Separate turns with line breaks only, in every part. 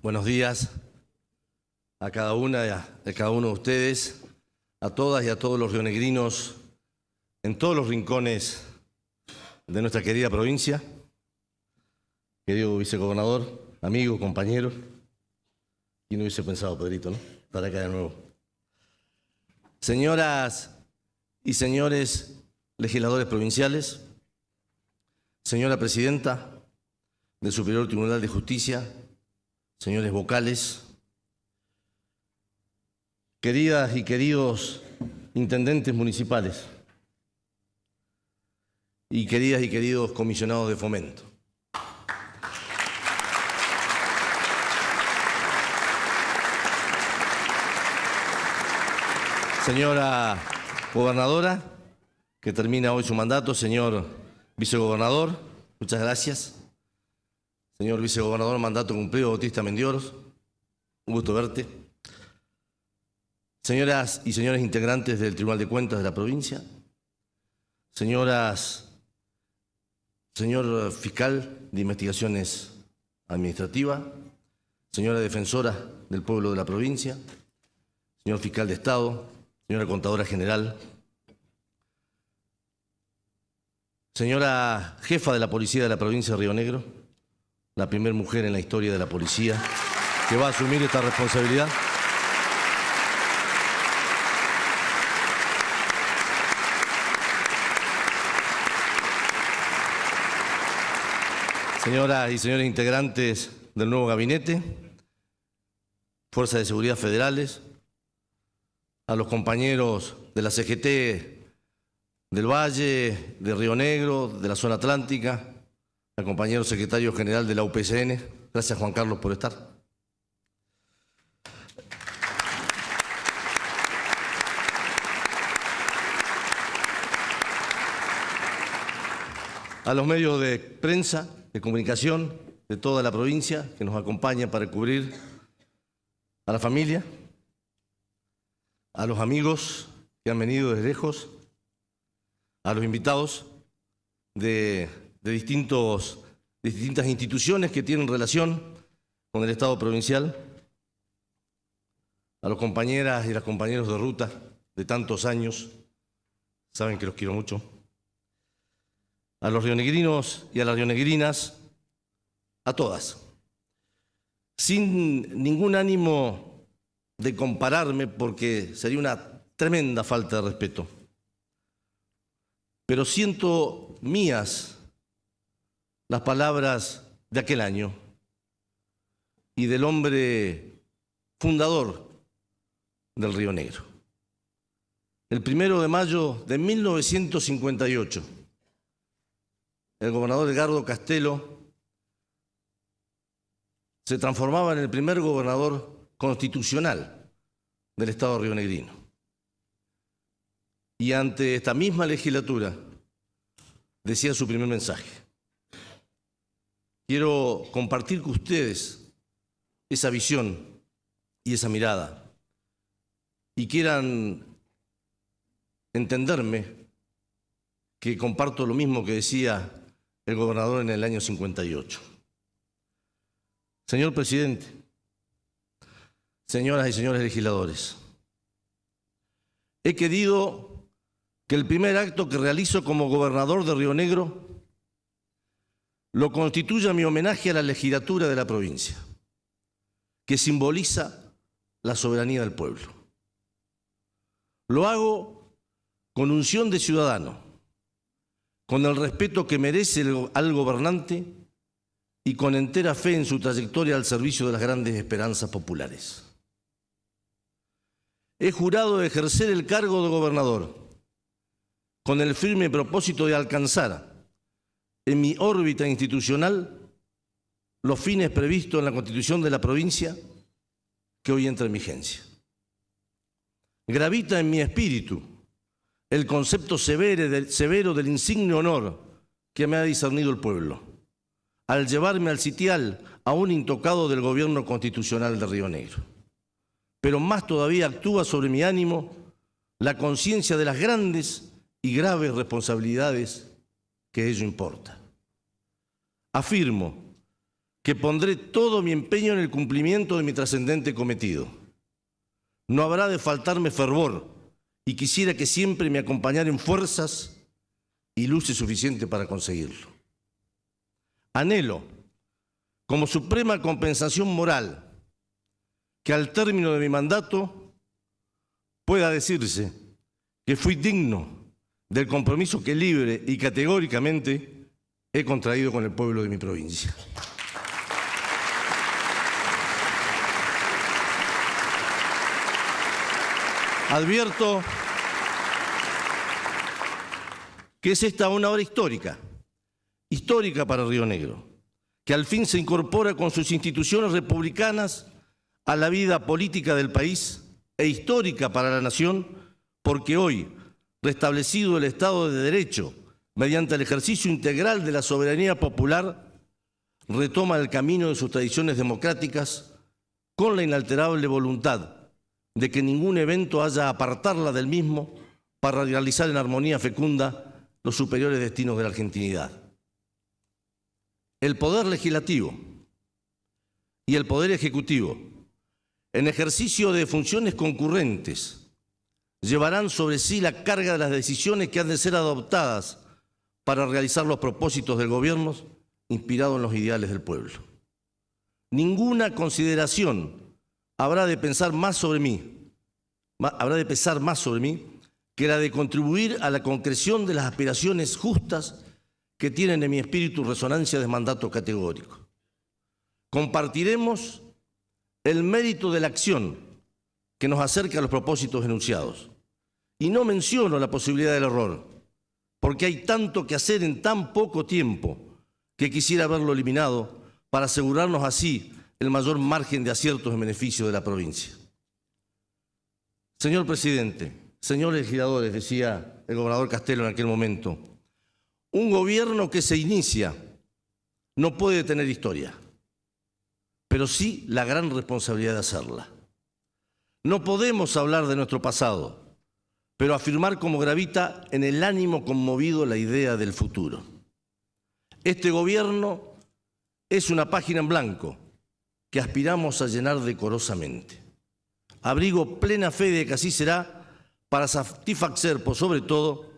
Buenos días a cada una y a cada uno de ustedes, a todas y a todos los rionegrinos en todos los rincones de nuestra querida provincia. Querido vicegobernador, amigo, compañero. ¿Quién hubiese pensado, Pedrito, no? Estar acá de nuevo. Señoras y señores legisladores provinciales, señora presidenta del Superior Tribunal de Justicia, señores vocales, queridas y queridos intendentes municipales y queridas y queridos comisionados de fomento. Señora gobernadora, que termina hoy su mandato, señor vicegobernador, muchas gracias. Señor vicegobernador, mandato cumplido, Bautista Mendioros, un gusto verte. Señoras y señores integrantes del Tribunal de Cuentas de la provincia, señor fiscal de investigaciones administrativas, señora defensora del pueblo de la provincia, señor fiscal de Estado, señora contadora general, señora jefa de la policía de la provincia de Río Negro, la primera mujer en la historia de la policía que va a asumir esta responsabilidad. Señoras y señores integrantes del nuevo gabinete, Fuerzas de Seguridad Federales, a los compañeros de la CGT del Valle, de Río Negro, de la zona atlántica, al compañero secretario general de la UPCN. Gracias, Juan Carlos, por estar. A los medios de prensa, de comunicación de toda la provincia que nos acompañan para cubrir, a la familia, a los amigos que han venido desde lejos, a los invitados de distintas instituciones que tienen relación con el Estado provincial, a los compañeras y las compañeros de ruta de tantos años, saben que los quiero mucho, a los rionegrinos y a las rionegrinas, a todas, sin ningún ánimo de compararme porque sería una tremenda falta de respeto. Pero siento mías las palabras de aquel año y del hombre fundador del Río Negro. El 1 de mayo de 1958, el gobernador Edgardo Castelo se transformaba en el primer gobernador constitucional del Estado rionegrino. Y ante esta misma legislatura decía su primer mensaje. Quiero compartir con ustedes esa visión y esa mirada y quieran entenderme que comparto lo mismo que decía el gobernador en el año 58. Señor presidente, señoras y señores legisladores, he querido que el primer acto que realizo como gobernador de Río Negro lo constituya mi homenaje a la legislatura de la provincia, que simboliza la soberanía del pueblo. Lo hago con unción de ciudadano, con el respeto que merece al gobernante y con entera fe en su trayectoria al servicio de las grandes esperanzas populares. He jurado ejercer el cargo de gobernador con el firme propósito de alcanzar en mi órbita institucional los fines previstos en la Constitución de la provincia que hoy entra en vigencia. Gravita en mi espíritu el concepto severo del insigne honor que me ha discernido el pueblo, al llevarme al sitial aún intocado del gobierno constitucional de Río Negro. Pero más todavía actúa sobre mi ánimo la conciencia de las grandes y graves responsabilidades que ello importa. Afirmo que pondré todo mi empeño en el cumplimiento de mi trascendente cometido. No habrá de faltarme fervor y quisiera que siempre me acompañaran fuerzas y luces suficientes para conseguirlo. Anhelo, como suprema compensación moral, que al término de mi mandato pueda decirse que fui digno del compromiso que libre y categóricamente he contraído con el pueblo de mi provincia. Advierto que es esta una hora histórica para Río Negro, que al fin se incorpora con sus instituciones republicanas a la vida política del país e histórica para la nación, porque hoy, restablecido el Estado de Derecho mediante el ejercicio integral de la soberanía popular, retoma el camino de sus tradiciones democráticas con la inalterable voluntad de que ningún evento haya de apartarla del mismo para realizar en armonía fecunda los superiores destinos de la argentinidad. El Poder Legislativo y el Poder Ejecutivo, en ejercicio de funciones concurrentes, llevarán sobre sí la carga de las decisiones que han de ser adoptadas para realizar los propósitos del gobierno inspirados en los ideales del pueblo. Ninguna consideración habrá de pesar más sobre mí que la de contribuir a la concreción de las aspiraciones justas que tienen en mi espíritu resonancia de mandato categórico. Compartiremos el mérito de la acción que nos acerca a los propósitos enunciados. Y no menciono la posibilidad del error, porque hay tanto que hacer en tan poco tiempo que quisiera haberlo eliminado para asegurarnos así el mayor margen de aciertos en beneficio de la provincia. Señor presidente, señores legisladores, decía el gobernador Castelo en aquel momento, un gobierno que se inicia no puede tener historia, pero sí la gran responsabilidad de hacerla. No podemos hablar de nuestro pasado, pero afirmar como gravita en el ánimo conmovido la idea del futuro. Este gobierno es una página en blanco que aspiramos a llenar decorosamente. Abrigo plena fe de que así será para satisfacer, por sobre todo,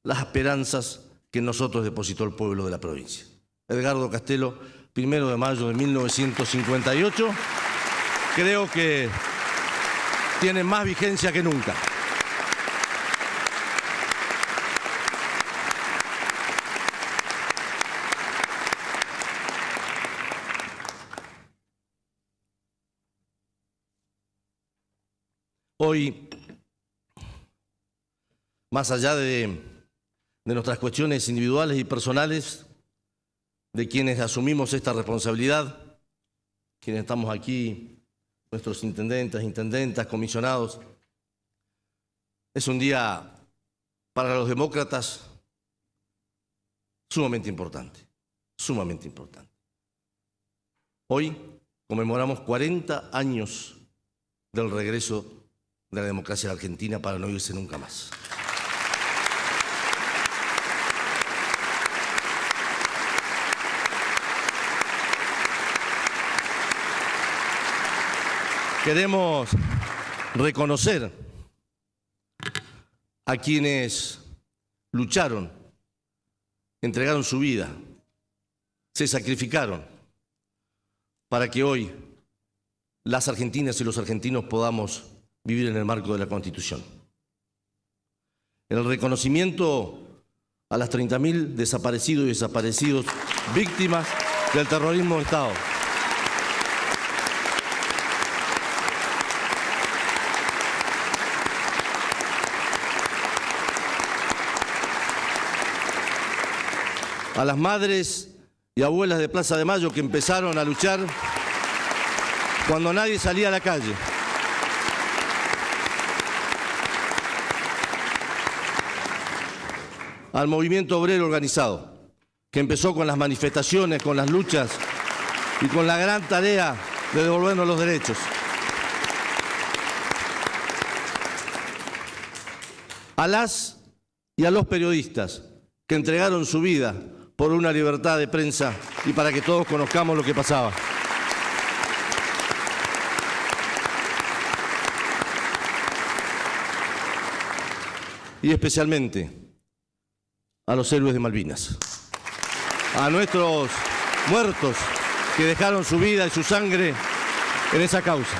las esperanzas que en nosotros depositó el pueblo de la provincia. Edgardo Castelo, 1 de mayo de 1958, creo que tiene más vigencia que nunca. Hoy, más allá de nuestras cuestiones individuales y personales, de quienes asumimos esta responsabilidad, quienes estamos aquí, nuestros intendentes, intendentas, comisionados, es un día para los demócratas sumamente importante, sumamente importante. Hoy conmemoramos 40 años del regreso de la democracia argentina para no irse nunca más. Queremos reconocer a quienes lucharon, entregaron su vida, se sacrificaron para que hoy las argentinas y los argentinos podamos vivir en el marco de la Constitución. El reconocimiento a las 30.000 desaparecidos y desaparecidos víctimas del terrorismo de Estado. A las madres y abuelas de Plaza de Mayo que empezaron a luchar cuando nadie salía a la calle. Al movimiento obrero organizado, que empezó con las manifestaciones, con las luchas y con la gran tarea de devolvernos los derechos. A las y a los periodistas que entregaron su vida por una libertad de prensa y para que todos conozcamos lo que pasaba. Y especialmente a los héroes de Malvinas, a nuestros muertos que dejaron su vida y su sangre en esa causa.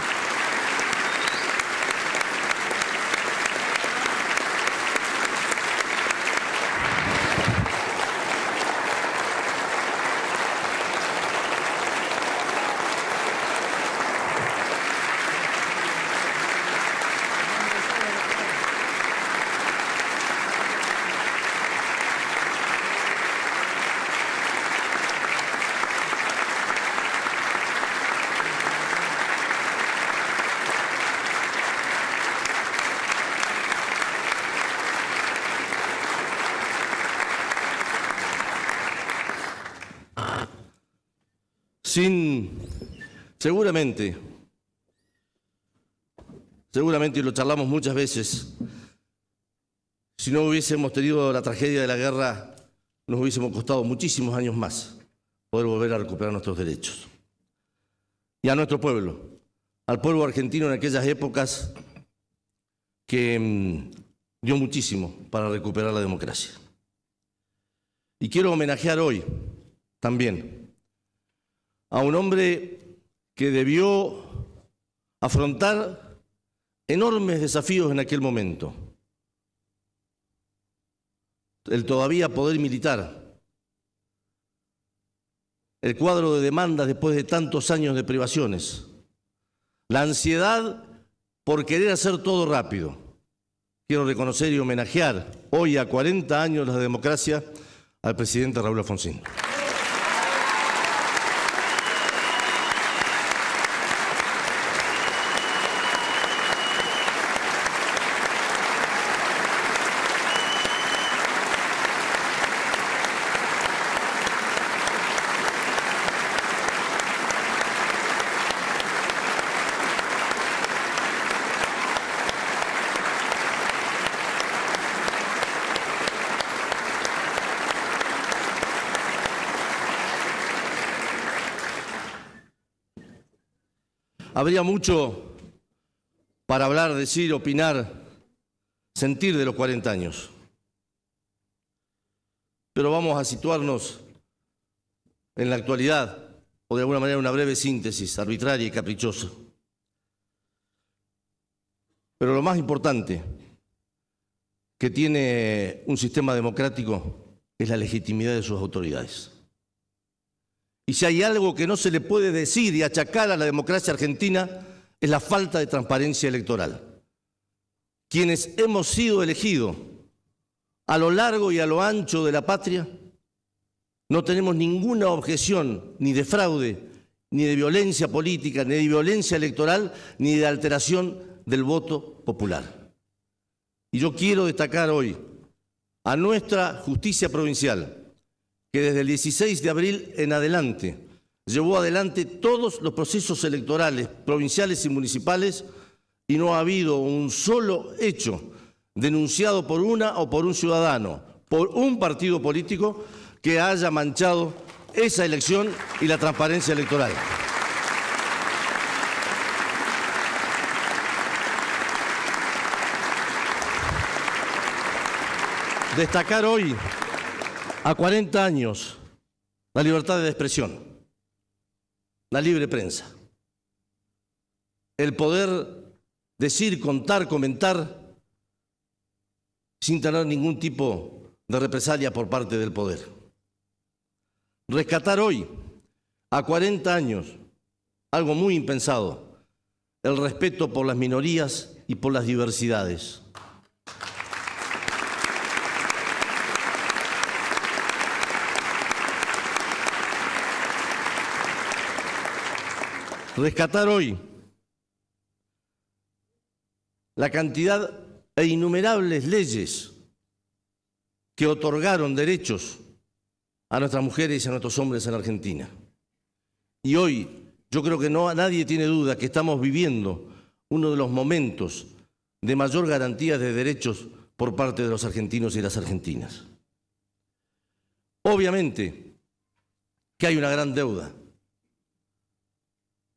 Seguramente, y lo charlamos muchas veces, si no hubiésemos tenido la tragedia de la guerra, nos hubiésemos costado muchísimos años más poder volver a recuperar nuestros derechos. Y a nuestro pueblo, al pueblo argentino en aquellas épocas que dio muchísimo para recuperar la democracia. Y quiero homenajear hoy también a un hombre que debió afrontar enormes desafíos en aquel momento. El todavía poder militar, el cuadro de demandas después de tantos años de privaciones, la ansiedad por querer hacer todo rápido. Quiero reconocer y homenajear hoy, a 40 años de la democracia, al presidente Raúl Alfonsín. Habría mucho para hablar, decir, opinar, sentir de los 40 años. Pero vamos a situarnos en la actualidad, o de alguna manera una breve síntesis arbitraria y caprichosa. Pero lo más importante que tiene un sistema democrático es la legitimidad de sus autoridades. Y si hay algo que no se le puede decir y achacar a la democracia argentina, es la falta de transparencia electoral. Quienes hemos sido elegidos a lo largo y a lo ancho de la patria, no tenemos ninguna objeción ni de fraude, ni de violencia política, ni de violencia electoral, ni de alteración del voto popular. Y yo quiero destacar hoy a nuestra justicia provincial, que desde el 16 de abril en adelante llevó adelante todos los procesos electorales provinciales y municipales y no ha habido un solo hecho denunciado por una o por un ciudadano, por un partido político que haya manchado esa elección y la transparencia electoral. Destacar hoy, a 40 años, la libertad de expresión, la libre prensa, el poder decir, contar, comentar sin tener ningún tipo de represalia por parte del poder. Rescatar hoy, a 40 años, algo muy impensado, el respeto por las minorías y por las diversidades. Rescatar hoy la cantidad e innumerables leyes que otorgaron derechos a nuestras mujeres y a nuestros hombres en Argentina. Y hoy yo creo que nadie tiene duda que estamos viviendo uno de los momentos de mayor garantía de derechos por parte de los argentinos y las argentinas. Obviamente que hay una gran deuda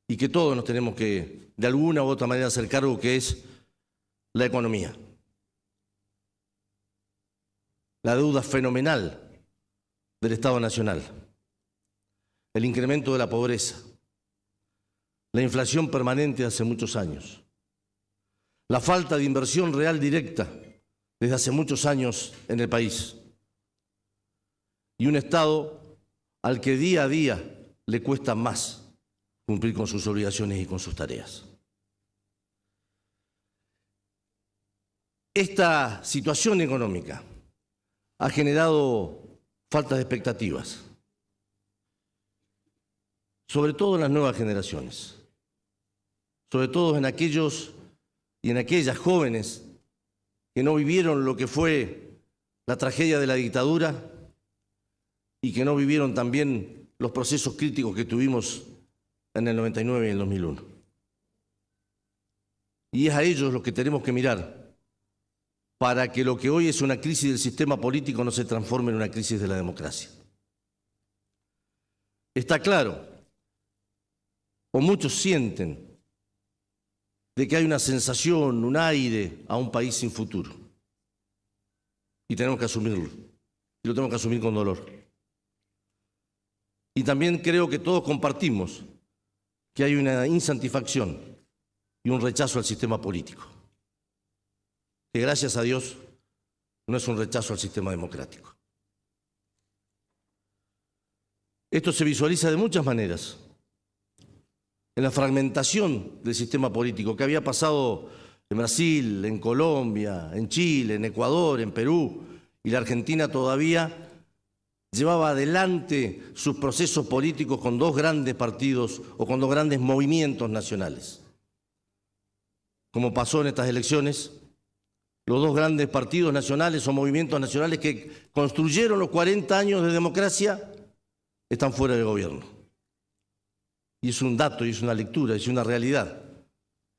y que todos nos tenemos que, de alguna u otra manera, hacer cargo, que es la economía. La deuda fenomenal del Estado Nacional, el incremento de la pobreza, la inflación permanente de hace muchos años, la falta de inversión real directa desde hace muchos años en el país y un Estado al que día a día le cuesta más cumplir con sus obligaciones y con sus tareas. Esta situación económica ha generado falta de expectativas, sobre todo en las nuevas generaciones, sobre todo en aquellos y en aquellas jóvenes que no vivieron lo que fue la tragedia de la dictadura y que no vivieron también los procesos críticos que tuvimos en el 99 y en el 2001. Y es a ellos los que tenemos que mirar para que lo que hoy es una crisis del sistema político no se transforme en una crisis de la democracia. Está claro, o muchos sienten, de que hay una sensación, un aire a un país sin futuro. Y tenemos que asumirlo. Y lo tenemos que asumir con dolor. Y también creo que todos compartimos que hay una insatisfacción y un rechazo al sistema político, que gracias a Dios no es un rechazo al sistema democrático. Esto se visualiza de muchas maneras. En la fragmentación del sistema político que había pasado en Brasil, en Colombia, en Chile, en Ecuador, en Perú, y la Argentina todavía llevaba adelante sus procesos políticos con dos grandes partidos o con dos grandes movimientos nacionales. Como pasó en estas elecciones, los dos grandes partidos nacionales o movimientos nacionales que construyeron los 40 años de democracia están fuera del gobierno. Y es un dato, y es una lectura, es una realidad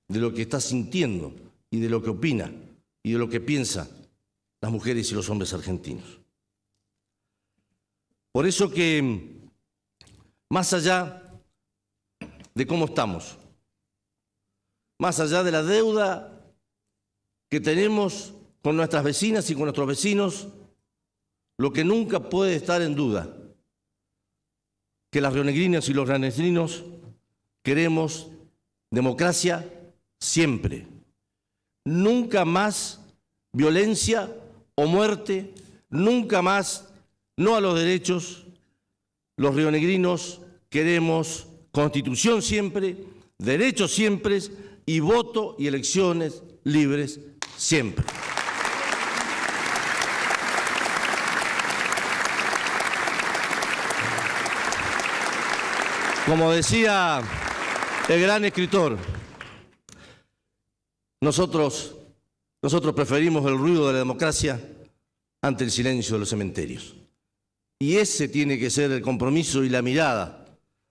de lo que está sintiendo y de lo que opina y de lo que piensan las mujeres y los hombres argentinos. Por eso que, más allá de cómo estamos, más allá de la deuda que tenemos con nuestras vecinas y con nuestros vecinos, lo que nunca puede estar en duda, que las rionegrinas y los rionegrinos queremos democracia siempre. Nunca más violencia o muerte, nunca más no a los derechos. Los rionegrinos queremos constitución siempre, derechos siempre y voto y elecciones libres siempre. Como decía el gran escritor, nosotros preferimos el ruido de la democracia ante el silencio de los cementerios. Y ese tiene que ser el compromiso y la mirada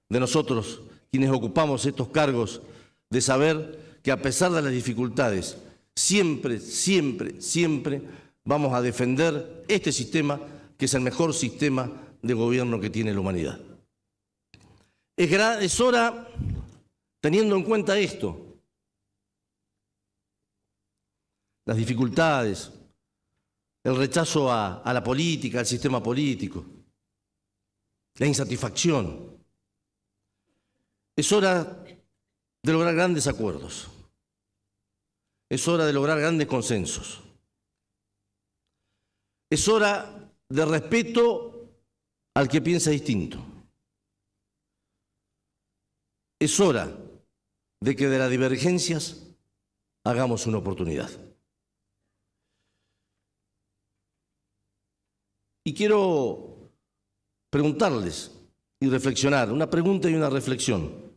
de nosotros, quienes ocupamos estos cargos, de saber que a pesar de las dificultades, siempre, siempre, siempre vamos a defender este sistema, que es el mejor sistema de gobierno que tiene la humanidad. Es hora, teniendo en cuenta esto, las dificultades, el rechazo a la política, al sistema político, la insatisfacción, es hora de lograr grandes acuerdos, es hora de lograr grandes consensos, es hora de respeto al que piensa distinto. Es hora de que de las divergencias hagamos una oportunidad. Y quiero preguntarles y reflexionar, una pregunta y una reflexión,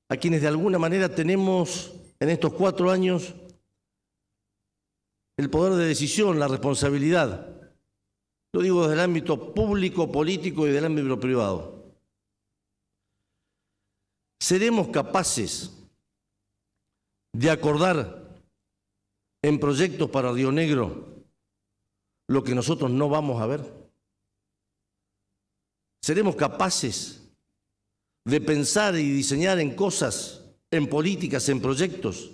a quienes de alguna manera tenemos en estos 4 años el poder de decisión, la responsabilidad. Lo digo desde el ámbito público, político y del ámbito privado. ¿Seremos capaces de acordar en proyectos para Río Negro lo que nosotros no vamos a ver? ¿Seremos capaces de pensar y diseñar en cosas, en políticas, en proyectos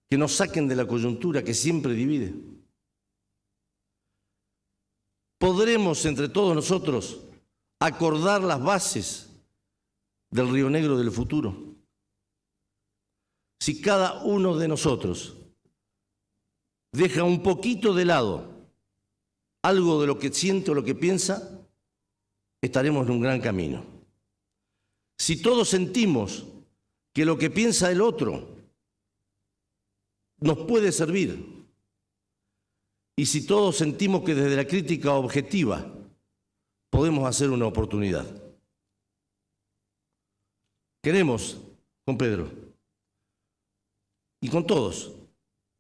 que nos saquen de la coyuntura que siempre divide? ¿Podremos entre todos nosotros acordar las bases del Río Negro del futuro? Si cada uno de nosotros deja un poquito de lado algo de lo que siente o lo que piensa, estaremos en un gran camino. Si todos sentimos que lo que piensa el otro nos puede servir, y si todos sentimos que desde la crítica objetiva podemos hacer una oportunidad. Queremos, con Pedro, y con todos,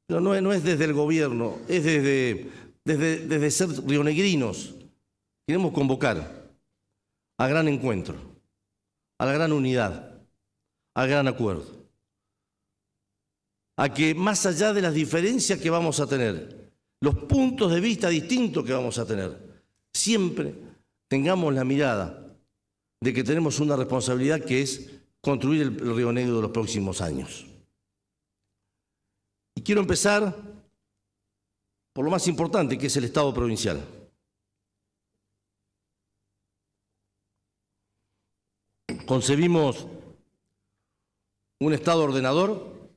pero no es desde el gobierno, es desde ser rionegrinos, queremos convocar al gran encuentro, a la gran unidad, al gran acuerdo, a que más allá de las diferencias que vamos a tener, los puntos de vista distintos que vamos a tener, siempre tengamos la mirada de que tenemos una responsabilidad que es construir el Río Negro de los próximos años. Y quiero empezar por lo más importante, que es el Estado provincial. Concebimos un Estado ordenador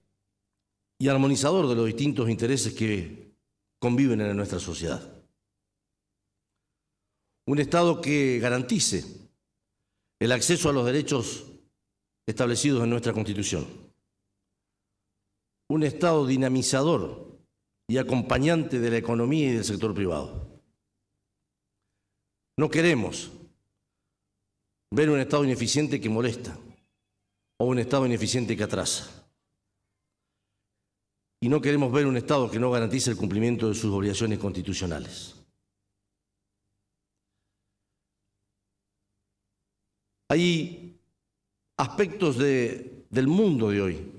y armonizador de los distintos intereses que conviven en nuestra sociedad. Un Estado que garantice el acceso a los derechos establecidos en nuestra Constitución. Un Estado dinamizador y acompañante de la economía y del sector privado. No queremos ver un Estado ineficiente que molesta o un Estado ineficiente que atrasa. Y no queremos ver un Estado que no garantice el cumplimiento de sus obligaciones constitucionales. Hay aspectos del mundo de hoy,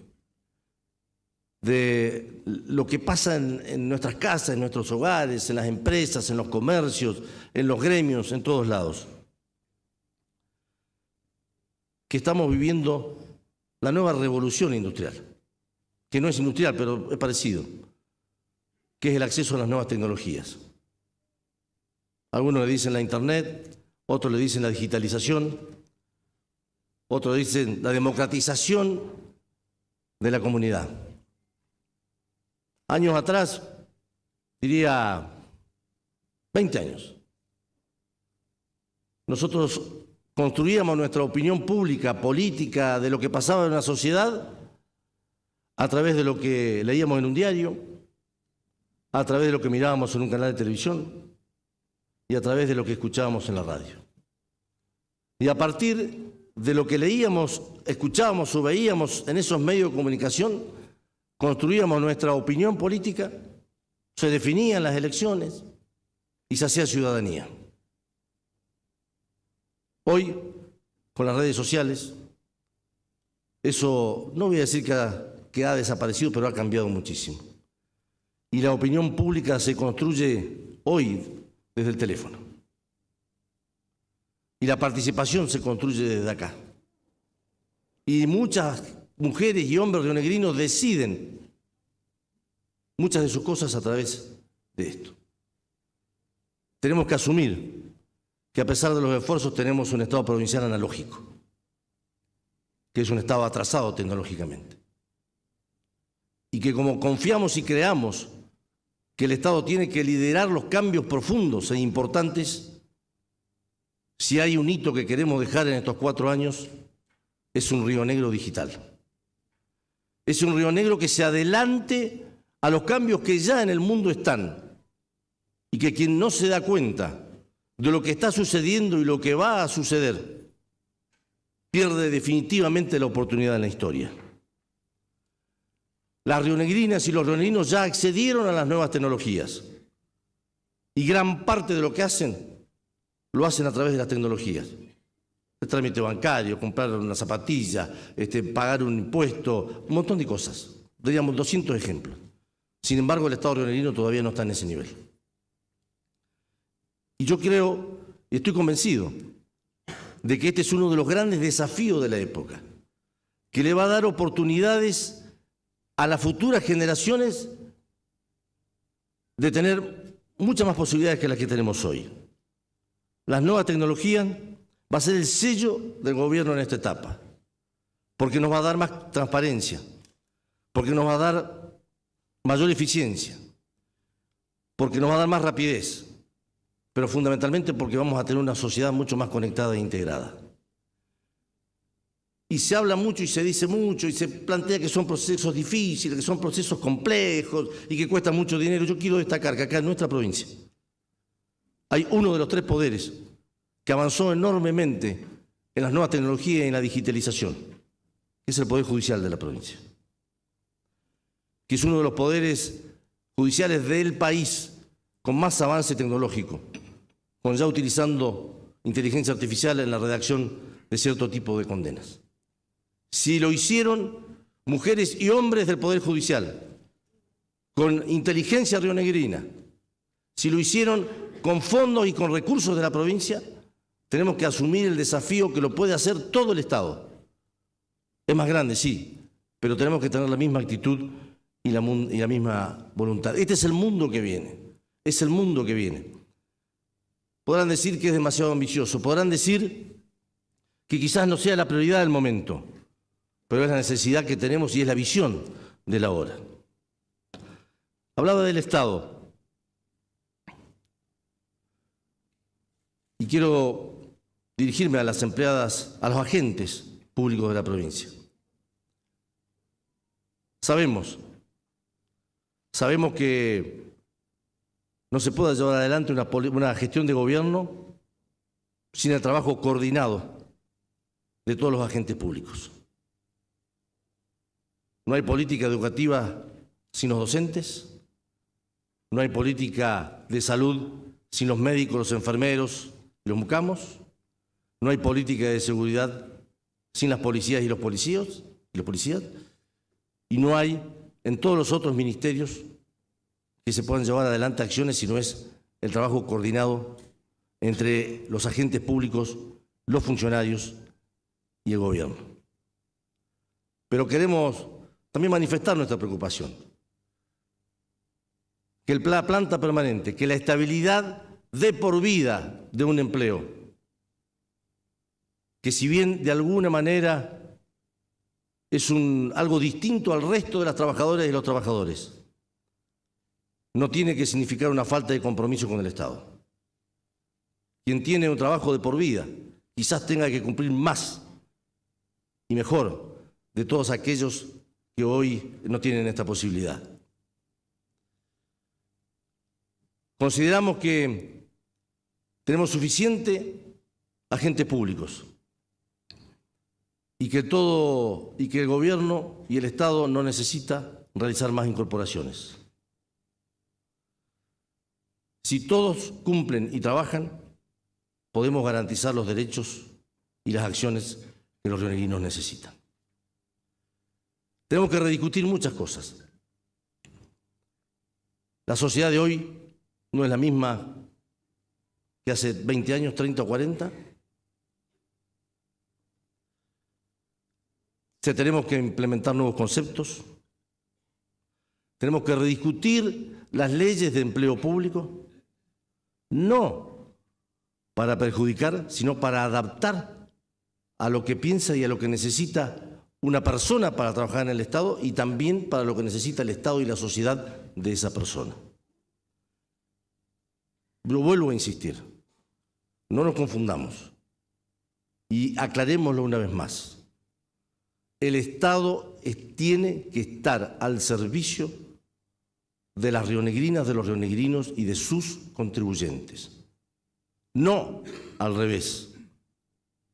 de lo que pasa en nuestras casas, en nuestros hogares, en las empresas, en los comercios, en los gremios, en todos lados, que estamos viviendo la nueva revolución industrial, que no es industrial, pero es parecido, que es el acceso a las nuevas tecnologías. Algunos le dicen la Internet, otros le dicen la digitalización, otros le dicen la democratización de la comunidad. Años atrás, diría 20 años, nosotros construíamos nuestra opinión pública, política, de lo que pasaba en una sociedad a través de lo que leíamos en un diario, a través de lo que mirábamos en un canal de televisión y a través de lo que escuchábamos en la radio. Y a partir de lo que leíamos, escuchábamos o veíamos en esos medios de comunicación, construíamos nuestra opinión política, se definían las elecciones y se hacía ciudadanía. Hoy, con las redes sociales, eso no voy a decir que ha desaparecido, pero ha cambiado muchísimo. Y la opinión pública se construye hoy desde el teléfono. Y la participación se construye desde acá. Y muchas mujeres y hombres rionegrinos deciden muchas de sus cosas a través de esto. Tenemos que asumir que a pesar de los esfuerzos tenemos un Estado provincial analógico, que es un Estado atrasado tecnológicamente. Y que como confiamos y creamos que el Estado tiene que liderar los cambios profundos e importantes, si hay un hito que queremos dejar en estos 4 años, es un Río Negro digital. Es un Río Negro que se adelante a los cambios que ya en el mundo están y que quien no se da cuenta de lo que está sucediendo y lo que va a suceder pierde definitivamente la oportunidad en la historia. Las rionegrinas y los rionegrinos ya accedieron a las nuevas tecnologías y gran parte de lo que hacen lo hacen a través de las tecnologías. El trámite bancario, comprar una zapatilla, pagar un impuesto, un montón de cosas. Diríamos 200 ejemplos. Sin embargo, el Estado rionegrino todavía no está en ese nivel. Y yo creo y estoy convencido de que este es uno de los grandes desafíos de la época, que le va a dar oportunidades a las futuras generaciones de tener muchas más posibilidades que las que tenemos hoy. Las nuevas tecnologías va a ser el sello del gobierno en esta etapa, porque nos va a dar más transparencia, porque nos va a dar mayor eficiencia, porque nos va a dar más rapidez, pero fundamentalmente porque vamos a tener una sociedad mucho más conectada e integrada. Y se habla mucho y se dice mucho y se plantea que son procesos difíciles, que son procesos complejos y que cuestan mucho dinero. Yo quiero destacar que acá en nuestra provincia hay uno de los 3 poderes que avanzó enormemente en las nuevas tecnologías y en la digitalización, que es el Poder Judicial de la provincia, que es uno de los poderes judiciales del país con más avance tecnológico, con ya utilizando inteligencia artificial en la redacción de cierto tipo de condenas. Si lo hicieron mujeres y hombres del Poder Judicial, con inteligencia rionegrina, si lo hicieron con fondos y con recursos de la provincia, tenemos que asumir el desafío que lo puede hacer todo el Estado. Es más grande, sí, pero tenemos que tener la misma actitud y la misma voluntad. Este es el mundo que viene, es el mundo que viene. Podrán decir que es demasiado ambicioso, podrán decir que quizás no sea la prioridad del momento, pero es la necesidad que tenemos y es la visión de la hora. Hablaba del Estado y quiero dirigirme a las empleadas, a los agentes públicos de la provincia. Sabemos que no se puede llevar adelante una gestión de gobierno sin el trabajo coordinado de todos los agentes públicos. No hay política educativa sin los docentes, no hay política de salud sin los médicos, los enfermeros y los mucamos, no hay política de seguridad sin las policías y los policías, y no hay en todos los otros ministerios que se puedan llevar adelante acciones si no es el trabajo coordinado entre los agentes públicos, los funcionarios y el gobierno. Pero queremos también manifestar nuestra preocupación, que la planta permanente, que la estabilidad de por vida de un empleo, que si bien de alguna manera es algo distinto al resto de las trabajadoras y los trabajadores, no tiene que significar una falta de compromiso con el Estado. Quien tiene un trabajo de por vida quizás tenga que cumplir más y mejor de todos aquellos que hoy no tienen esta posibilidad. Consideramos que tenemos suficiente agentes públicos y que el gobierno y el Estado no necesita realizar más incorporaciones. Si todos cumplen y trabajan, podemos garantizar los derechos y las acciones que los rionegrinos necesitan. Tenemos que rediscutir muchas cosas. La sociedad de hoy no es la misma que hace 20 años, 30 o 40. Tenemos que implementar nuevos conceptos. Tenemos que rediscutir las leyes de empleo público, no para perjudicar, sino para adaptar a lo que piensa y a lo que necesita una persona para trabajar en el Estado y también para lo que necesita el Estado y la sociedad de esa persona. Yo vuelvo a insistir, no nos confundamos y aclarémoslo una vez más. El Estado tiene que estar al servicio de las rionegrinas, de los rionegrinos y de sus contribuyentes. No al revés,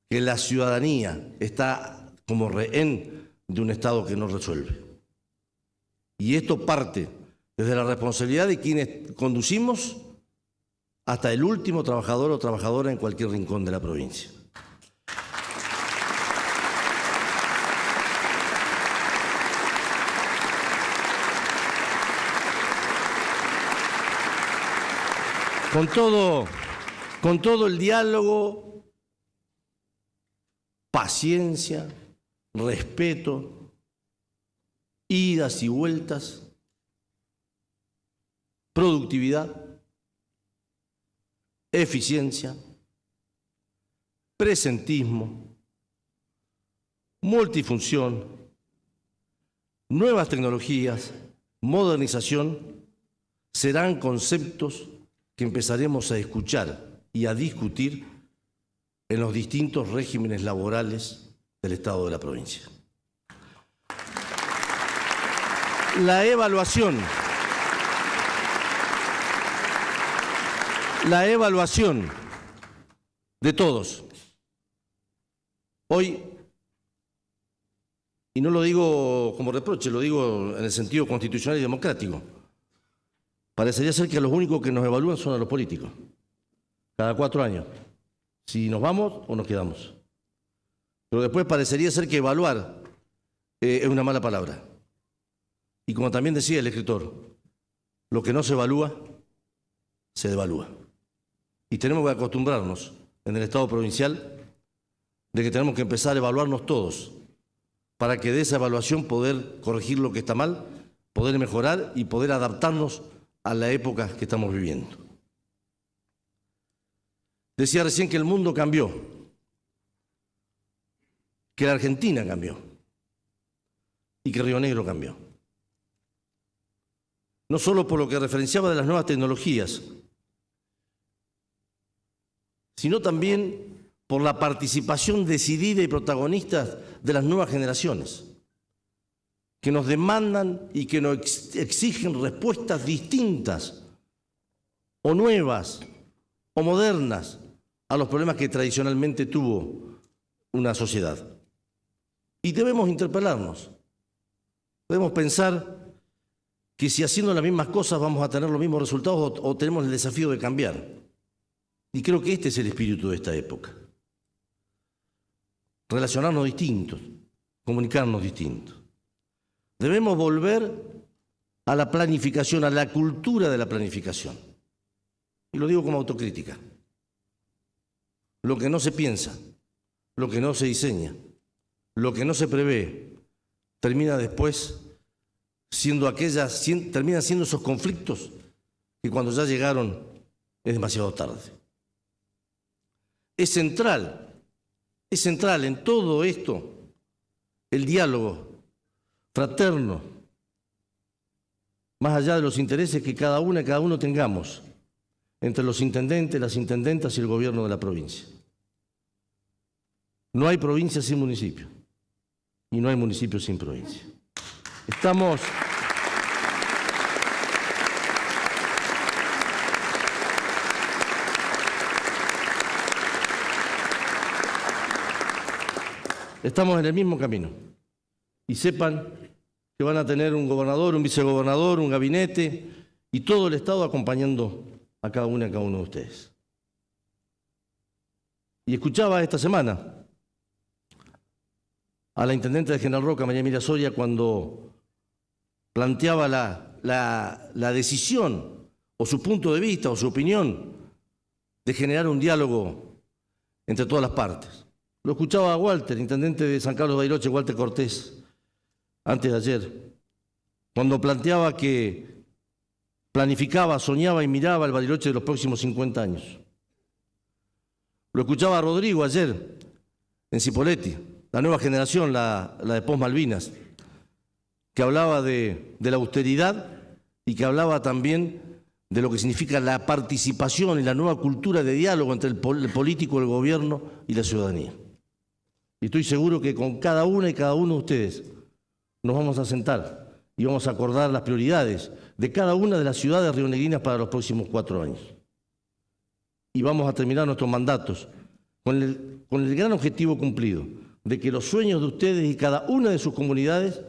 que la ciudadanía está como rehén de un Estado que no resuelve. Y esto parte desde la responsabilidad de quienes conducimos hasta el último trabajador o trabajadora en cualquier rincón de la provincia. Con con todo el diálogo, paciencia, respeto, idas y vueltas, productividad, eficiencia, presentismo, multifunción, nuevas tecnologías, modernización, serán conceptos que empezaremos a escuchar y a discutir en los distintos regímenes laborales del Estado de la provincia. La evaluación de todos. Hoy, y no lo digo como reproche, lo digo en el sentido constitucional y democrático, parecería ser que los únicos que nos evalúan son a los políticos, cada 4 años, si nos vamos o nos quedamos. Pero después parecería ser que evaluar es una mala palabra. Y como también decía el escritor, lo que no se evalúa, se devalúa. Y tenemos que acostumbrarnos en el Estado provincial de que tenemos que empezar a evaluarnos todos para que de esa evaluación poder corregir lo que está mal, poder mejorar y poder adaptarnos a la época que estamos viviendo. Decía recién que el mundo cambió, que la Argentina cambió y que Río Negro cambió. No solo por lo que referenciaba de las nuevas tecnologías, sino también por la participación decidida y protagonista de las nuevas generaciones, que nos demandan y que nos exigen respuestas distintas, o nuevas, o modernas, a los problemas que tradicionalmente tuvo una sociedad. Y debemos interpelarnos, debemos pensar que si haciendo las mismas cosas vamos a tener los mismos resultados o tenemos el desafío de cambiar. Y creo que este es el espíritu de esta época. Relacionarnos distintos, comunicarnos distintos. Debemos volver a la planificación, a la cultura de la planificación. Y lo digo como autocrítica. Lo que no se piensa, lo que no se diseña, lo que no se prevé, termina después terminan siendo esos conflictos que cuando ya llegaron es demasiado tarde. Es central en todo esto el diálogo fraterno, más allá de los intereses que cada una y cada uno tengamos entre los intendentes, las intendentas y el gobierno de la provincia. No hay provincia sin municipio y no hay municipio sin provincia. Estamos en el mismo camino y sepan que van a tener un gobernador, un vicegobernador, un gabinete y todo el Estado acompañando a cada una y cada uno de ustedes. Y escuchaba esta semana a la intendente de General Roca, María Emilia Soria, cuando planteaba la decisión o su punto de vista o su opinión de generar un diálogo entre todas las partes. Lo escuchaba a Walter, intendente de San Carlos de Bariloche, Walter Cortés, antes de ayer, cuando planteaba que planificaba, soñaba y miraba el Bariloche de los próximos 50 años. Lo escuchaba a Rodrigo ayer en Cipolletti, la nueva generación, la de post-Malvinas, que hablaba de la austeridad y que hablaba también de lo que significa la participación y la nueva cultura de diálogo entre el político, el gobierno y la ciudadanía. Y estoy seguro que con cada una y cada uno de ustedes nos vamos a sentar y vamos a acordar las prioridades de cada una de las ciudades rionegrinas para los próximos 4 años. Y vamos a terminar nuestros mandatos con el gran objetivo cumplido de que los sueños de ustedes y cada una de sus comunidades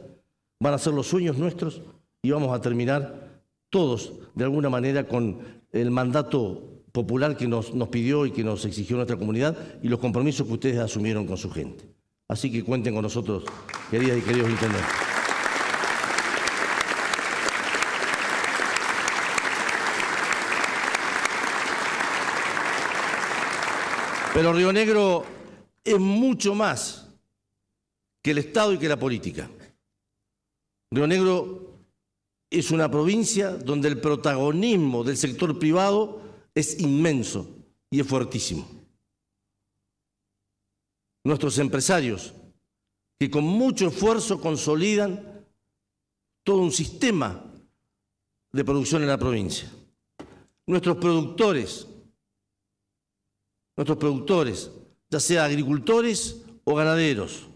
van a ser los sueños nuestros y vamos a terminar todos, de alguna manera, con el mandato popular que nos pidió y que nos exigió nuestra comunidad y los compromisos que ustedes asumieron con su gente. Así que cuenten con nosotros, queridas y queridos intendentes. Pero Río Negro es mucho más que el Estado y que la política. Río Negro es una provincia donde el protagonismo del sector privado es inmenso y es fuertísimo. Nuestros empresarios, que con mucho esfuerzo consolidan todo un sistema de producción en la provincia. Nuestros productores, ya sea agricultores o ganaderos.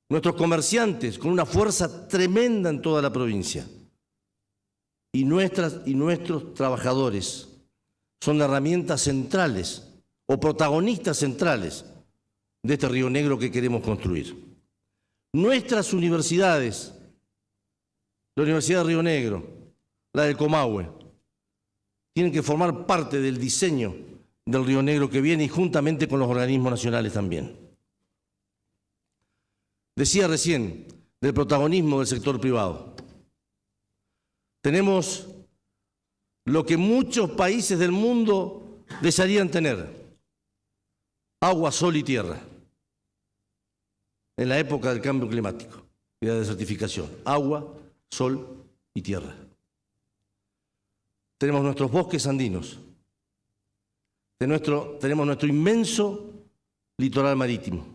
Nuestros comerciantes, con una fuerza tremenda en toda la provincia. Y nuestros trabajadores son herramientas centrales o protagonistas centrales de este Río Negro que queremos construir. Nuestras universidades, la Universidad de Río Negro, la del Comahue, tienen que formar parte del diseño del Río Negro que viene y juntamente con los organismos nacionales también. Decía recién del protagonismo del sector privado. Tenemos lo que muchos países del mundo desearían tener: agua, sol y tierra. En la época del cambio climático y de la desertificación. Agua, sol y tierra. Tenemos nuestros bosques andinos. Tenemos nuestro inmenso litoral marítimo.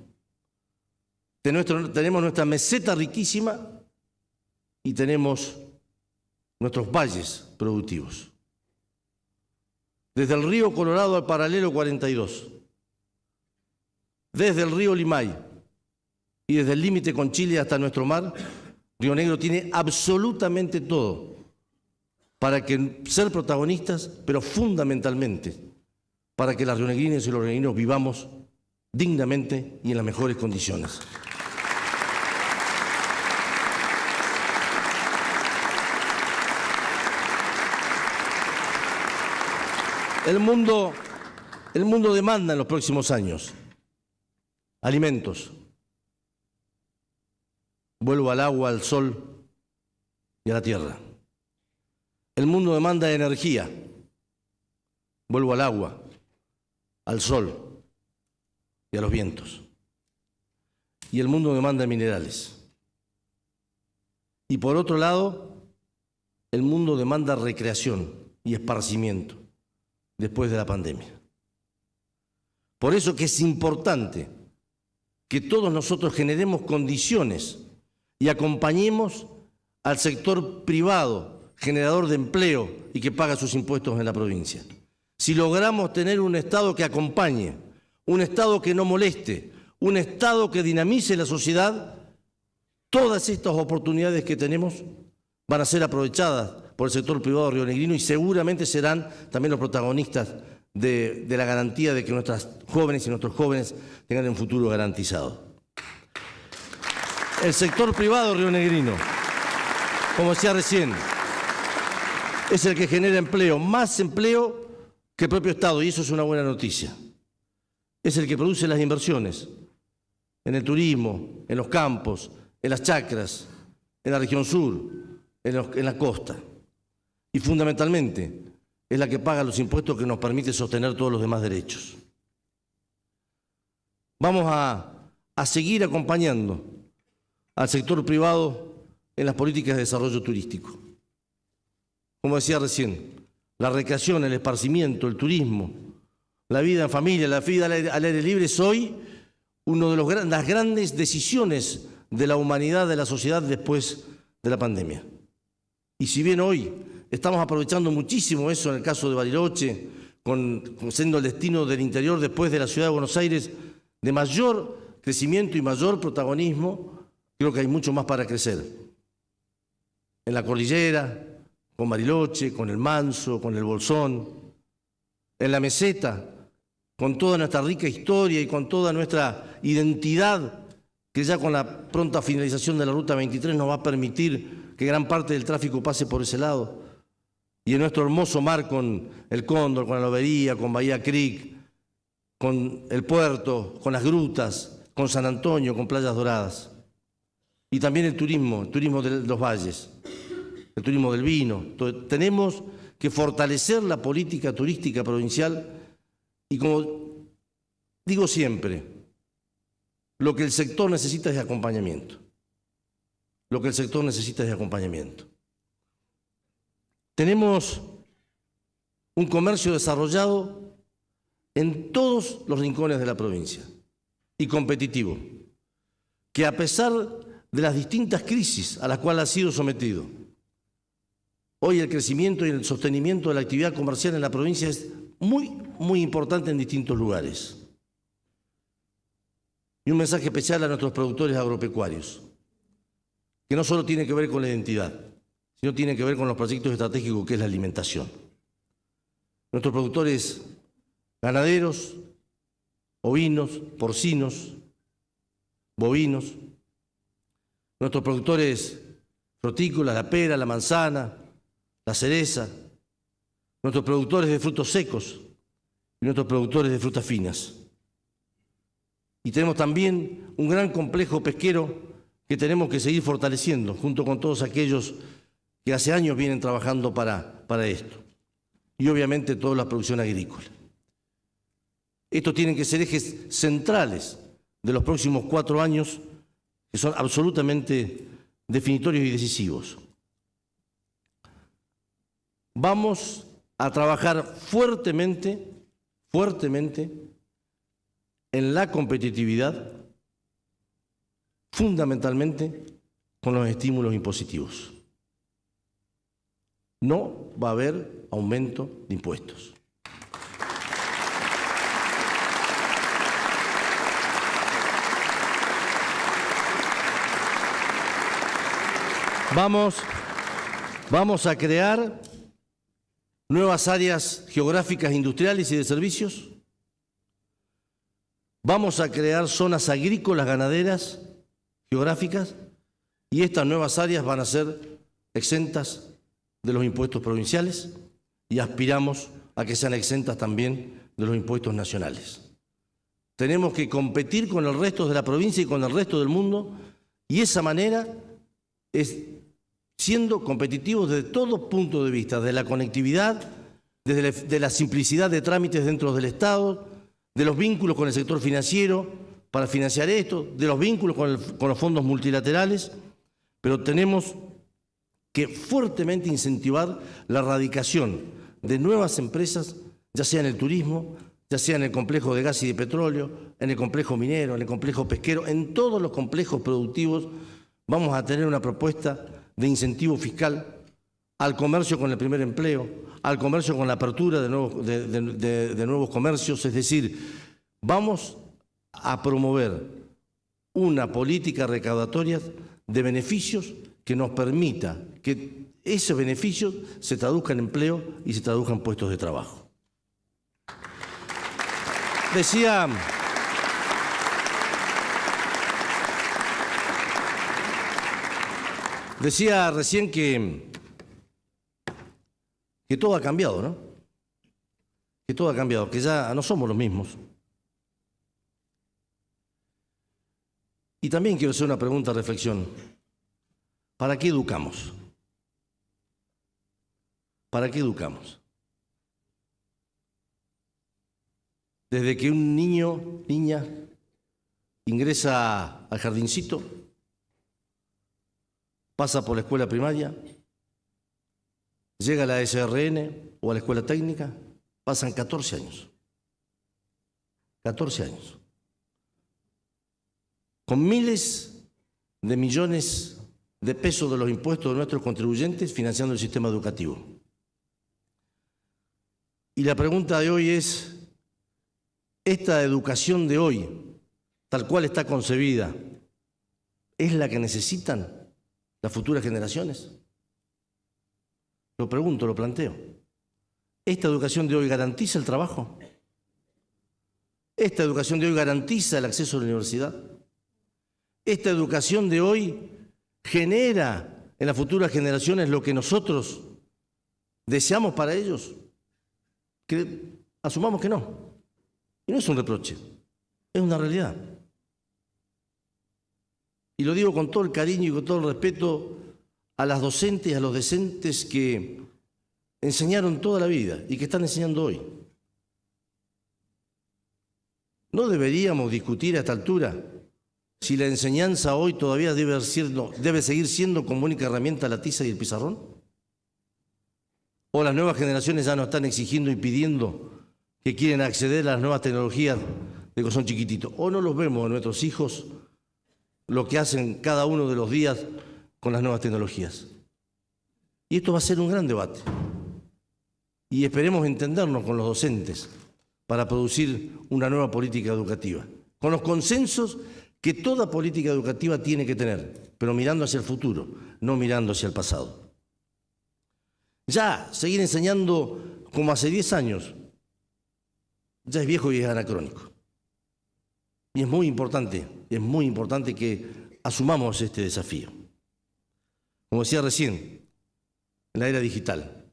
Tenemos nuestra meseta riquísima y tenemos nuestros valles productivos. Desde el río Colorado al paralelo 42, desde el río Limay y desde el límite con Chile hasta nuestro mar, Río Negro tiene absolutamente todo para ser protagonistas, pero fundamentalmente para que las rionegrinas y los rionegrinos vivamos dignamente y en las mejores condiciones. El mundo demanda en los próximos años alimentos. Vuelvo al agua, al sol y a la tierra. El mundo demanda energía. Vuelvo al agua, al sol y a los vientos. Y el mundo demanda minerales. Y por otro lado, el mundo demanda recreación y esparcimiento después de la pandemia. Por eso que es importante que todos nosotros generemos condiciones y acompañemos al sector privado, generador de empleo y que paga sus impuestos en la provincia. Si logramos tener un Estado que acompañe, un Estado que no moleste, un Estado que dinamice la sociedad, todas estas oportunidades que tenemos van a ser aprovechadas por el sector privado rionegrino y seguramente serán también los protagonistas de la garantía de que nuestras jóvenes y nuestros jóvenes tengan un futuro garantizado. El sector privado rionegrino, como decía recién, es el que genera empleo, más empleo que el propio Estado, y eso es una buena noticia. Es el que produce las inversiones en el turismo, en los campos, en las chacras, en la región sur, en la costa. Y fundamentalmente es la que paga los impuestos que nos permite sostener todos los demás derechos. Vamos a seguir acompañando al sector privado en las políticas de desarrollo turístico. Como decía recién, la recreación, el esparcimiento, el turismo, la vida en familia, la vida al aire libre es hoy una de las grandes decisiones de la humanidad, de la sociedad después de la pandemia. Y si bien hoy estamos aprovechando muchísimo eso en el caso de Bariloche, siendo el destino del interior después de la ciudad de Buenos Aires de mayor crecimiento y mayor protagonismo, creo que hay mucho más para crecer. En la cordillera, con Bariloche, con el Manso, con el Bolsón, en la meseta, con toda nuestra rica historia y con toda nuestra identidad, que ya con la pronta finalización de la Ruta 23 nos va a permitir que gran parte del tráfico pase por ese lado. Y en nuestro hermoso mar con el Cóndor, con la Lobería, con Bahía Creek, con el puerto, con las grutas, con San Antonio, con Playas Doradas. Y también el turismo de los valles, el turismo del vino. Entonces, tenemos que fortalecer la política turística provincial y como Digo siempre, lo que el sector necesita es acompañamiento. Lo que el sector necesita es acompañamiento. Tenemos un comercio desarrollado en todos los rincones de la provincia y competitivo, que a pesar de las distintas crisis a las cuales ha sido sometido, hoy el crecimiento y el sostenimiento de la actividad comercial en la provincia es muy importante en distintos lugares. Y un mensaje especial a nuestros productores agropecuarios, que no solo tiene que ver con la identidad, sino tiene que ver con los proyectos estratégicos que es la alimentación. Nuestros productores ganaderos, ovinos, porcinos, bovinos, nuestros productores frutícolas, la pera, la manzana, la cereza, nuestros productores de frutos secos y nuestros productores de frutas finas. Y tenemos también un gran complejo pesquero que tenemos que seguir fortaleciendo, junto con todos aquellos que hace años vienen trabajando para esto. Y obviamente toda la producción agrícola. Estos tienen que ser ejes centrales de los próximos 4 años, que son absolutamente definitorios y decisivos. Vamos a trabajar fuertemente en la competitividad, fundamentalmente con los estímulos impositivos. No va a haber aumento de impuestos. Vamos a crear nuevas áreas geográficas industriales y de servicios. Vamos a crear zonas agrícolas, ganaderas, geográficas, y estas nuevas áreas van a ser exentas de los impuestos provinciales y aspiramos a que sean exentas también de los impuestos nacionales. Tenemos que competir con el resto de la provincia y con el resto del mundo, y esa manera es siendo competitivos desde todo punto de vista, de la conectividad, de la simplicidad de trámites dentro del Estado, de los vínculos con el sector financiero para financiar esto, de los vínculos con los fondos multilaterales, pero tenemos que fuertemente incentivar la radicación de nuevas empresas, ya sea en el turismo, ya sea en el complejo de gas y de petróleo, en el complejo minero, en el complejo pesquero, en todos los complejos productivos. Vamos a tener una propuesta de incentivo fiscal al comercio con el primer empleo, al comercio con la apertura de nuevos comercios, es decir, vamos a promover una política recaudatoria de beneficios que nos permita que esos beneficios se traduzcan en empleo y se traduzcan en puestos de trabajo. Decía recién que todo ha cambiado, ¿no? Que todo ha cambiado, que ya no somos los mismos. Y también quiero hacer una pregunta, reflexión. ¿Para qué educamos? ¿Para qué educamos? Desde que un niño, niña, ingresa al jardincito, pasa por la escuela primaria, llega a la SRN o a la escuela técnica, pasan 14 años. 14 años. Con miles de millones de pesos de los impuestos de nuestros contribuyentes financiando el sistema educativo. Y la pregunta de hoy es, ¿esta educación de hoy, tal cual está concebida, es la que necesitan las futuras generaciones? Lo pregunto, lo planteo. ¿Esta educación de hoy garantiza el trabajo? ¿Esta educación de hoy garantiza el acceso a la universidad? ¿Esta educación de hoy genera en las futuras generaciones lo que nosotros deseamos para ellos? Que asumamos que no. Y no es un reproche, es una realidad. Y lo digo con todo el cariño y con todo el respeto a las docentes y a los docentes que enseñaron toda la vida y que están enseñando hoy. ¿No deberíamos discutir a esta altura si la enseñanza hoy todavía debe seguir siendo como única herramienta la tiza y el pizarrón? ¿O las nuevas generaciones ya nos están exigiendo y pidiendo que quieren acceder a las nuevas tecnologías de que son chiquititos? ¿O no los vemos en nuestros hijos lo que hacen cada uno de los días con las nuevas tecnologías? Y esto va a ser un gran debate. Y esperemos entendernos con los docentes para producir una nueva política educativa, con los consensos que toda política educativa tiene que tener, pero mirando hacia el futuro, no mirando hacia el pasado. Ya seguir enseñando como hace 10 años ya es viejo y es anacrónico. Y es muy importante que asumamos este desafío. Como decía recién, la era digital,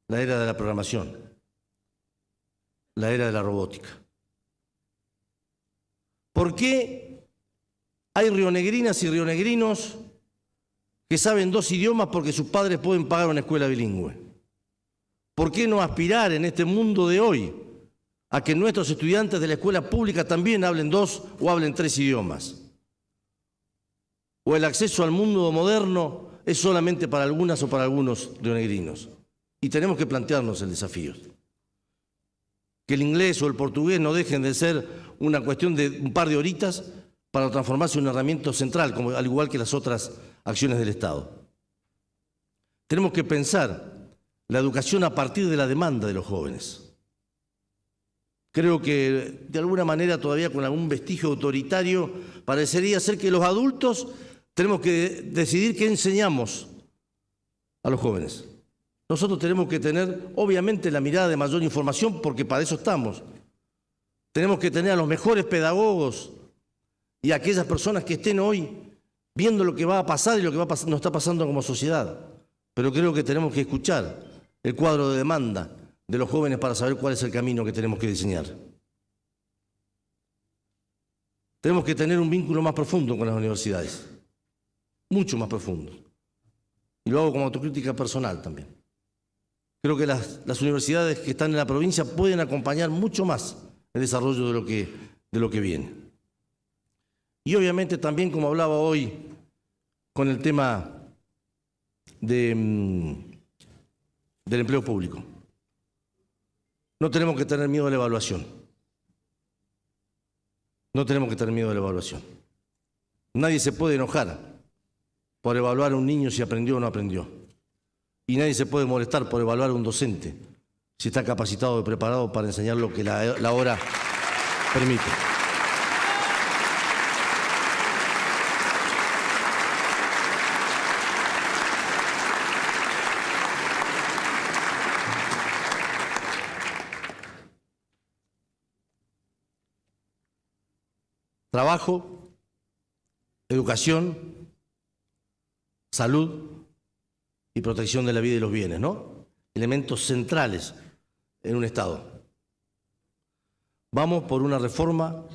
la era de la programación, la era de la robótica. ¿Por qué hay rionegrinas y rionegrinos que saben 2 idiomas porque sus padres pueden pagar una escuela bilingüe? ¿Por qué no aspirar en este mundo de hoy a que nuestros estudiantes de la escuela pública también hablen 2 o hablen 3 idiomas? ¿O el acceso al mundo moderno es solamente para algunas o para algunos rionegrinos? Y tenemos que plantearnos el desafío. Que el inglés o el portugués no dejen de ser una cuestión de un par de horitas para transformarse en una herramienta central, como, al igual que las otras acciones del Estado. Tenemos que pensar la educación a partir de la demanda de los jóvenes. Creo que de alguna manera todavía con algún vestigio autoritario parecería ser que los adultos tenemos que decidir qué enseñamos a los jóvenes. Nosotros tenemos que tener, obviamente, la mirada de mayor información, porque para eso estamos. Tenemos que tener a los mejores pedagogos y a aquellas personas que estén hoy viendo lo que va a pasar y lo que nos está pasando como sociedad. Pero creo que tenemos que escuchar el cuadro de demanda de los jóvenes para saber cuál es el camino que tenemos que diseñar. Tenemos que tener un vínculo más profundo con las universidades, mucho más profundo. Y lo hago como autocrítica personal también. Creo que las universidades que están en la provincia pueden acompañar mucho más el desarrollo de lo que viene. Y obviamente también, como hablaba hoy con el tema del empleo público, no tenemos que tener miedo a la evaluación. No tenemos que tener miedo a la evaluación. Nadie se puede enojar por evaluar a un niño si aprendió o no aprendió. Y nadie se puede molestar por evaluar a un docente si está capacitado y preparado para enseñar lo que la hora permite. Trabajo, educación, salud y protección de la vida y los bienes, ¿no? Elementos centrales en un Estado. Vamos por una reforma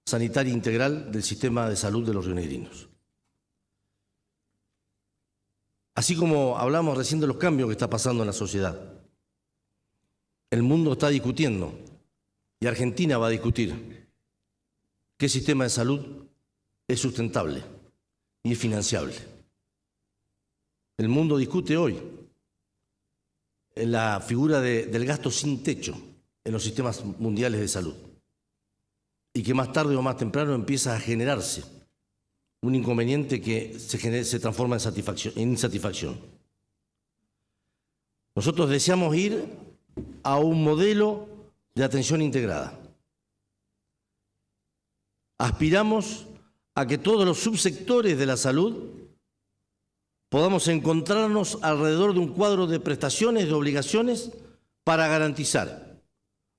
sanitaria integral del sistema de salud de los rionegrinos. Así como hablamos recién de los cambios que está pasando en la sociedad, el mundo está discutiendo y Argentina va a discutir qué sistema de salud es sustentable y es financiable. El mundo discute hoy en la figura del gasto sin techo en los sistemas mundiales de salud y que más tarde o más temprano empieza a generarse un inconveniente que se transforma en insatisfacción. Nosotros deseamos ir a un modelo de atención integrada. Aspiramos a que todos los subsectores de la salud podamos encontrarnos alrededor de un cuadro de prestaciones, de obligaciones, para garantizar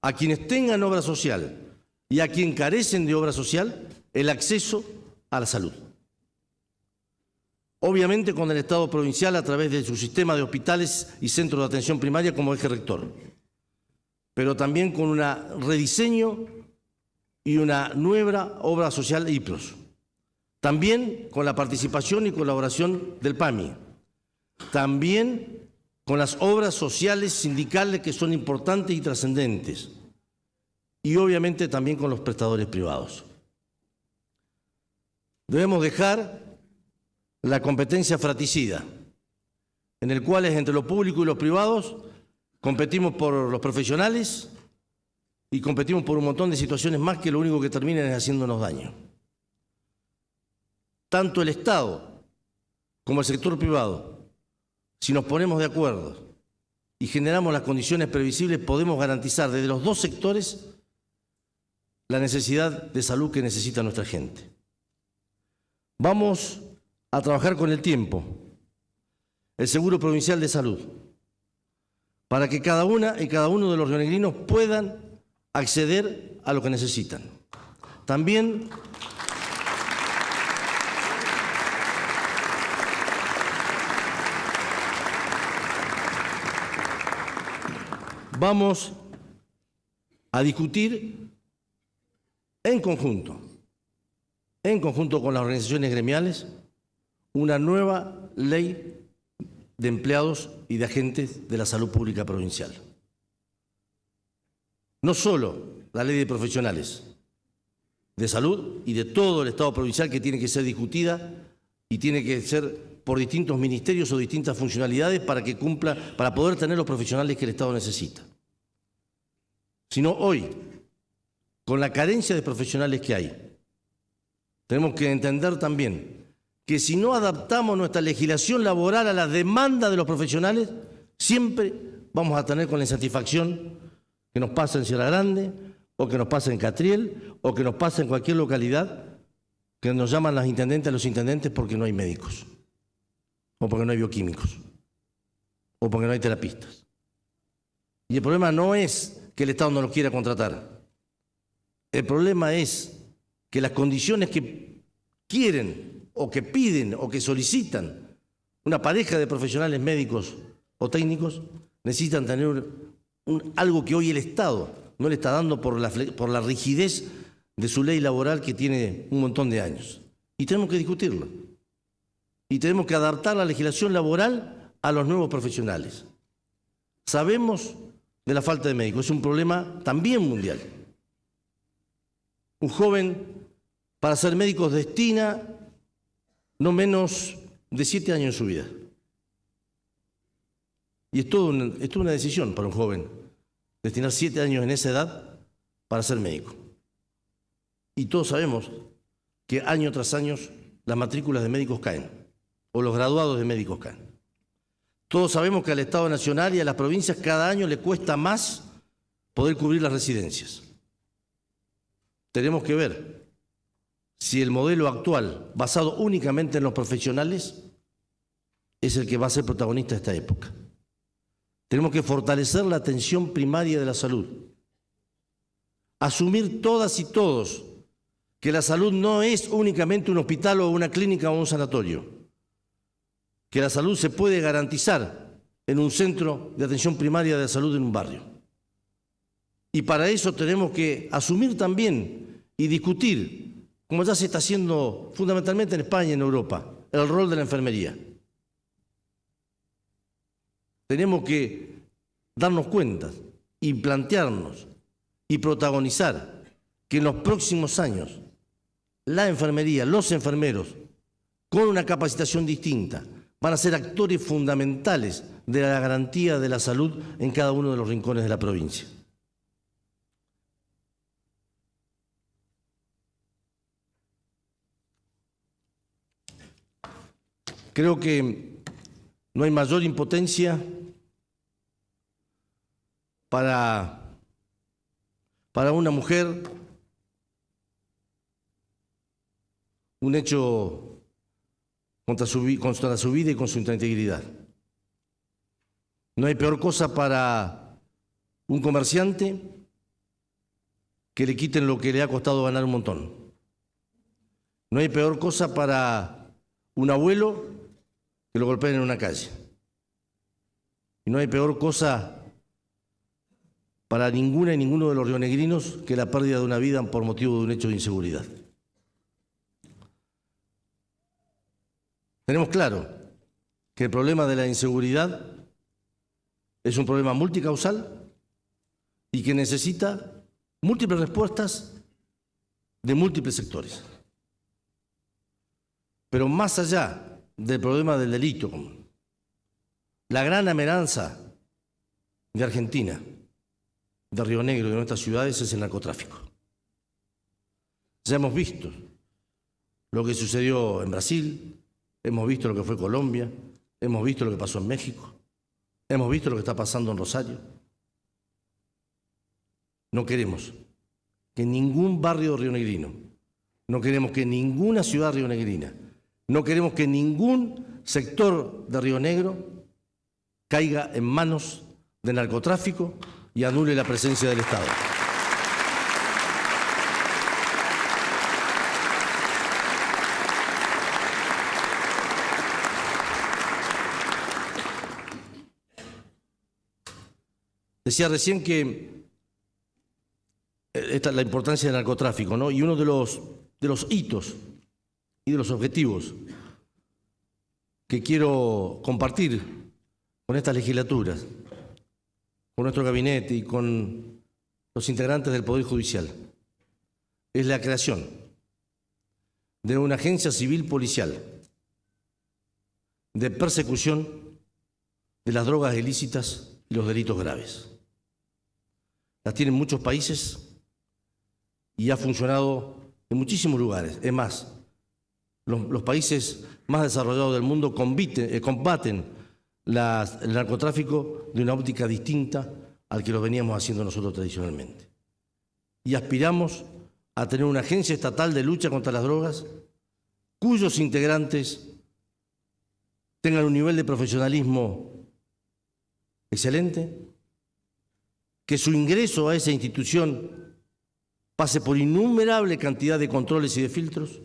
a quienes tengan obra social y a quienes carecen de obra social el acceso a la salud. Obviamente con el Estado provincial a través de su sistema de hospitales y centros de atención primaria como eje rector, pero también con un rediseño y una nueva obra social IPROS. También con la participación y colaboración del PAMI. También con las obras sociales sindicales que son importantes y trascendentes. y obviamente también con los prestadores privados. Debemos dejar la competencia fratricida, en el cual entre lo público y los privados competimos por los profesionales y competimos por un montón de situaciones más que lo único que terminan es haciéndonos daño. Tanto el Estado como el sector privado, si nos ponemos de acuerdo y generamos las condiciones previsibles, podemos garantizar desde los dos sectores la necesidad de salud que necesita nuestra gente. Vamos a trabajar con el tiempo el Seguro Provincial de Salud para que cada una y cada uno de los rionegrinos puedan acceder a lo que necesitan. También vamos a discutir en conjunto con las organizaciones gremiales, una nueva ley de empleados y de agentes de la salud pública provincial. No solo la ley de profesionales de salud y de todo el Estado provincial, que tiene que ser discutida y tiene que ser por distintos ministerios o distintas funcionalidades para poder tener los profesionales que el Estado necesita, sino hoy, con la carencia de profesionales que hay, tenemos que entender también que si no adaptamos nuestra legislación laboral a la demanda de los profesionales, siempre vamos a tener con la insatisfacción que nos pasa en Sierra Grande, o que nos pasa en Catriel, o que nos pasa en cualquier localidad, que nos llaman las intendentes a los intendentes porque no hay médicos, o porque no hay bioquímicos, o porque no hay terapistas. Y el problema no es que el Estado no los quiera contratar. El problema es que las condiciones que quieren o que piden o que solicitan una pareja de profesionales médicos o técnicos necesitan tener algo que hoy el Estado no le está dando por la rigidez de su ley laboral que tiene un montón de años. Y tenemos que discutirlo. Y tenemos que adaptar la legislación laboral a los nuevos profesionales. Sabemos de la falta de médicos, es un problema también mundial. Un joven para ser médico destina no menos de 7 años en su vida. Y es toda una decisión para un joven destinar 7 años en esa edad para ser médico. Y todos sabemos que año tras año las matrículas de médicos caen, o los graduados de médicos caen. Todos sabemos que al Estado Nacional y a las provincias cada año le cuesta más poder cubrir las residencias. Tenemos que ver si el modelo actual, basado únicamente en los profesionales, es el que va a ser protagonista de esta época. Tenemos que fortalecer la atención primaria de la salud. Asumir todas y todos que la salud no es únicamente un hospital o una clínica o un sanatorio. Que la salud se puede garantizar en un centro de atención primaria de salud en un barrio. Y para eso tenemos que asumir también y discutir, como ya se está haciendo fundamentalmente en España y en Europa, el rol de la enfermería. Tenemos que darnos cuenta y plantearnos y protagonizar que en los próximos años la enfermería, los enfermeros, con una capacitación distinta, van a ser actores fundamentales de la garantía de la salud en cada uno de los rincones de la provincia. Creo que no hay mayor impotencia para una mujer, un hecho contra su vida y con su integridad. No hay peor cosa para un comerciante que le quiten lo que le ha costado ganar un montón. No hay peor cosa para un abuelo que lo golpeen en una calle. Y no hay peor cosa para ninguna y ninguno de los rionegrinos que la pérdida de una vida por motivo de un hecho de inseguridad. Tenemos claro que el problema de la inseguridad es un problema multicausal y que necesita múltiples respuestas de múltiples sectores. Pero más allá del problema del delito, la gran amenaza de Argentina, de Río Negro y de nuestras ciudades es el narcotráfico. Ya hemos visto lo que sucedió en Brasil, hemos visto lo que fue Colombia, hemos visto lo que pasó en México, hemos visto lo que está pasando en Rosario. No queremos que ningún barrio rionegrino, no queremos que ninguna ciudad rionegrina, no queremos que ningún sector de Río Negro caiga en manos de narcotráfico y anule la presencia del Estado. Decía recién que esta es la importancia del narcotráfico, ¿no? Y uno de los hitos y de los objetivos que quiero compartir con estas legislaturas, con nuestro gabinete y con los integrantes del Poder Judicial, es la creación de una agencia civil policial de persecución de las drogas ilícitas y los delitos graves. Las tienen muchos países y ha funcionado en muchísimos lugares. Es más, los países más desarrollados del mundo combaten el narcotráfico de una óptica distinta al que lo veníamos haciendo nosotros tradicionalmente. Y aspiramos a tener una agencia estatal de lucha contra las drogas cuyos integrantes tengan un nivel de profesionalismo excelente, que su ingreso a esa institución pase por innumerable cantidad de controles y de filtros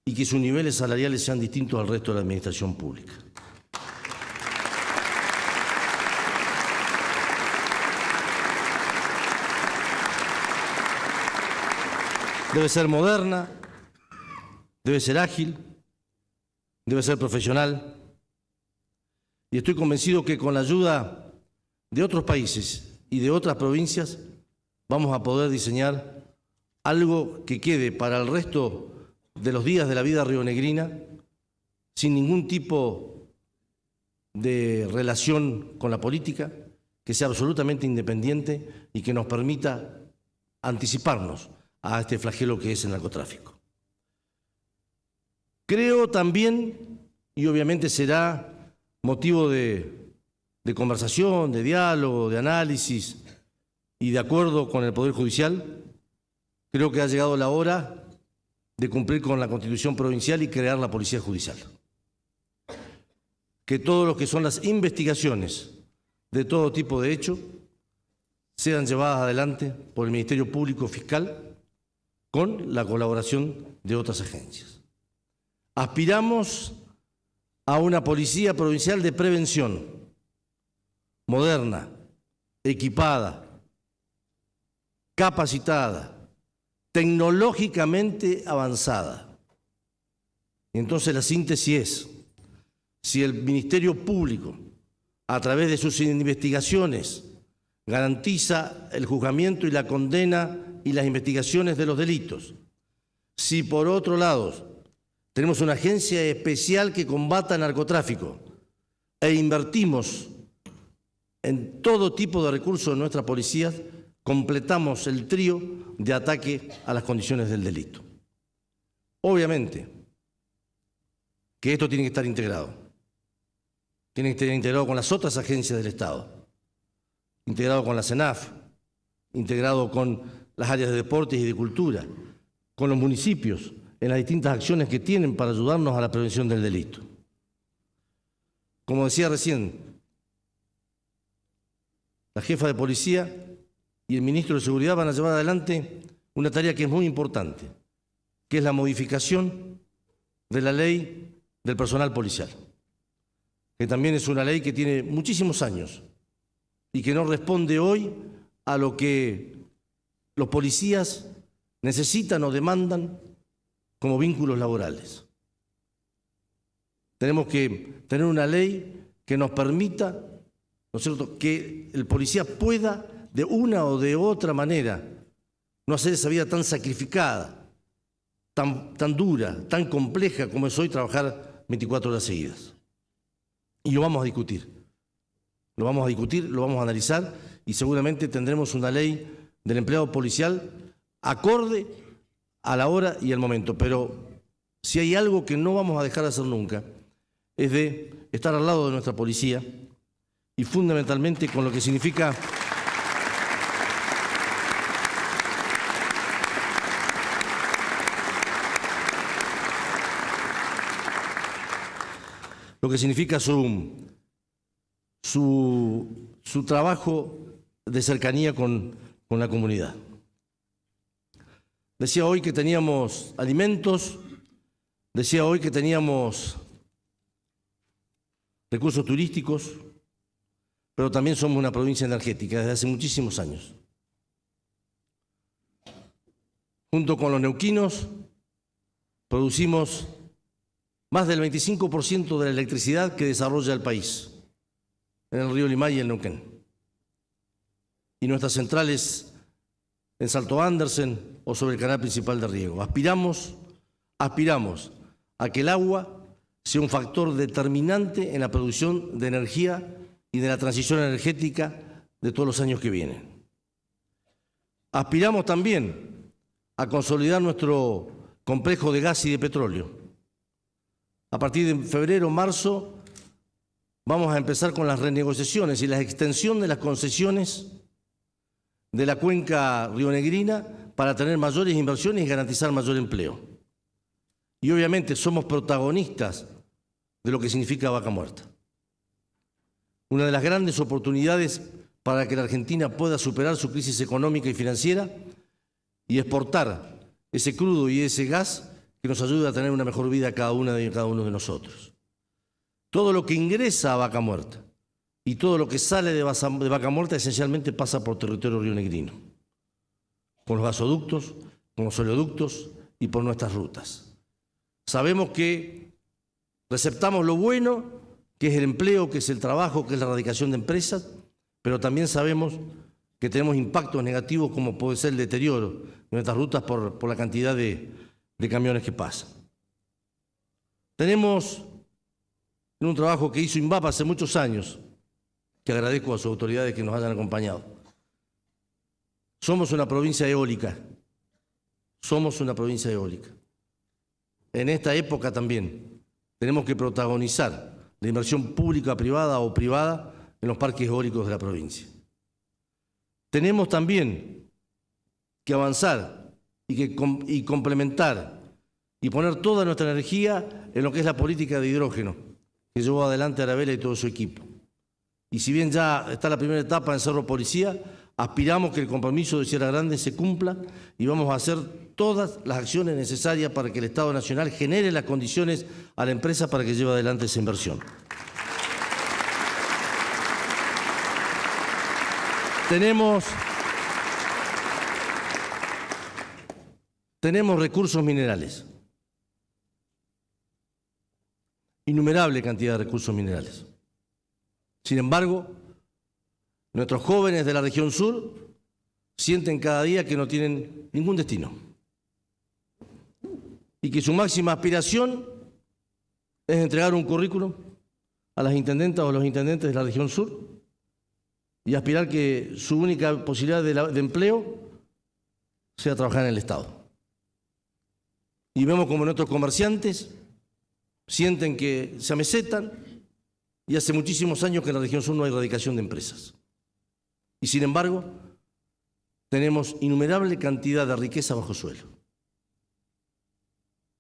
y que sus niveles salariales sean distintos al resto de la administración pública. Debe ser moderna, debe ser ágil, debe ser profesional. Y estoy convencido que con la ayuda de otros países y de otras provincias vamos a poder diseñar algo que quede para el resto de los días de la vida rionegrina sin ningún tipo de relación con la política, que sea absolutamente independiente y que nos permita anticiparnos a este flagelo que es el narcotráfico. Creo también, y obviamente será motivo de conversación, de diálogo, de análisis y de acuerdo con el Poder Judicial, creo que ha llegado la hora de cumplir con la Constitución provincial y crear la Policía Judicial. Que todo lo que son las investigaciones de todo tipo de hecho sean llevadas adelante por el Ministerio Público Fiscal con la colaboración de otras agencias. Aspiramos a una Policía Provincial de prevención, moderna, equipada, capacitada, tecnológicamente avanzada. Y entonces la síntesis es, si el Ministerio Público, a través de sus investigaciones, garantiza el juzgamiento y la condena y las investigaciones de los delitos, si por otro lado tenemos una agencia especial que combata el narcotráfico e invertimos en todo tipo de recursos de nuestras policías, completamos el trío de ataque a las condiciones del delito. Obviamente que esto tiene que estar integrado. Tiene que estar integrado con las otras agencias del Estado, integrado con la CENAF, integrado con las áreas de deportes y de cultura, con los municipios en las distintas acciones que tienen para ayudarnos a la prevención del delito. Como decía recién, la jefa de policía y el ministro de Seguridad van a llevar adelante una tarea que es muy importante, que es la modificación de la ley del personal policial, que también es una ley que tiene muchísimos años y que no responde hoy a lo que los policías necesitan o demandan como vínculos laborales. Tenemos que tener una ley que nos permita, ¿no es cierto?, que el policía pueda de una o de otra manera no hacer esa vida tan sacrificada, tan dura, tan compleja como es hoy trabajar 24 horas seguidas. Y lo vamos a discutir. Lo vamos a discutir, lo vamos a analizar y seguramente tendremos una ley del empleado policial acorde a la hora y al momento. Pero si hay algo que no vamos a dejar de hacer nunca, es de estar al lado de nuestra policía y fundamentalmente con lo que significa su trabajo de cercanía con la comunidad. Decía hoy que teníamos alimentos, decía hoy que teníamos recursos turísticos, pero también somos una provincia energética desde hace muchísimos años. Junto con los neuquinos, producimos más del 25% de la electricidad que desarrolla el país, en el río Limay y el Neuquén. Y nuestras centrales en Salto Andersen o sobre el canal principal de riego. Aspiramos a que el agua sea un factor determinante en la producción de energía y de la transición energética de todos los años que vienen. Aspiramos también a consolidar nuestro complejo de gas y de petróleo. A partir de febrero o marzo vamos a empezar con las renegociaciones y la extensión de las concesiones de la cuenca rionegrina para tener mayores inversiones y garantizar mayor empleo. Y obviamente somos protagonistas de lo que significa Vaca Muerta. Una de las grandes oportunidades para que la Argentina pueda superar su crisis económica y financiera y exportar ese crudo y ese gas que nos ayuda a tener una mejor vida cada uno de nosotros. Todo lo que ingresa a Vaca Muerta y todo lo que sale de Vaca Muerta esencialmente pasa por territorio rionegrino, con los gasoductos, con los oleoductos y por nuestras rutas. Sabemos que receptamos lo bueno, que es el empleo, que es el trabajo, que es la erradicación de empresas, pero también sabemos que tenemos impactos negativos como puede ser el deterioro de nuestras rutas por la cantidad de camiones que pasan. Tenemos en un trabajo que hizo INVAP hace muchos años, que agradezco a sus autoridades que nos hayan acompañado. Somos una provincia eólica. Somos una provincia eólica. En esta época también tenemos que protagonizar la inversión pública, privada o privada en los parques eólicos de la provincia. Tenemos también que avanzar y complementar y poner toda nuestra energía en lo que es la política de hidrógeno que llevó adelante Arabella y todo su equipo. Y si bien ya está la primera etapa en Cerro Policía, aspiramos que el compromiso de Sierra Grande se cumpla y vamos a hacer todas las acciones necesarias para que el Estado Nacional genere las condiciones a la empresa para que lleve adelante esa inversión. Tenemos recursos minerales, innumerable cantidad de recursos minerales. Sin embargo, nuestros jóvenes de la región sur sienten cada día que no tienen ningún destino y que su máxima aspiración es entregar un currículum a las intendentas o los intendentes de la región sur y aspirar que su única posibilidad de empleo sea trabajar en el Estado. Y vemos como nuestros comerciantes sienten que se amesetan y hace muchísimos años que en la región sur no hay erradicación de empresas. Y sin embargo, tenemos innumerable cantidad de riqueza bajo suelo.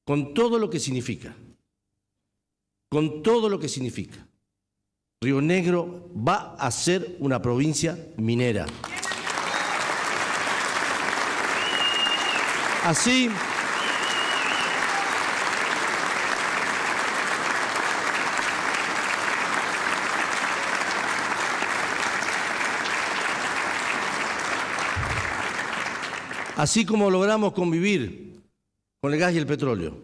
Con todo lo que significa, Río Negro va a ser una provincia minera. Así como logramos convivir con el gas y el petróleo,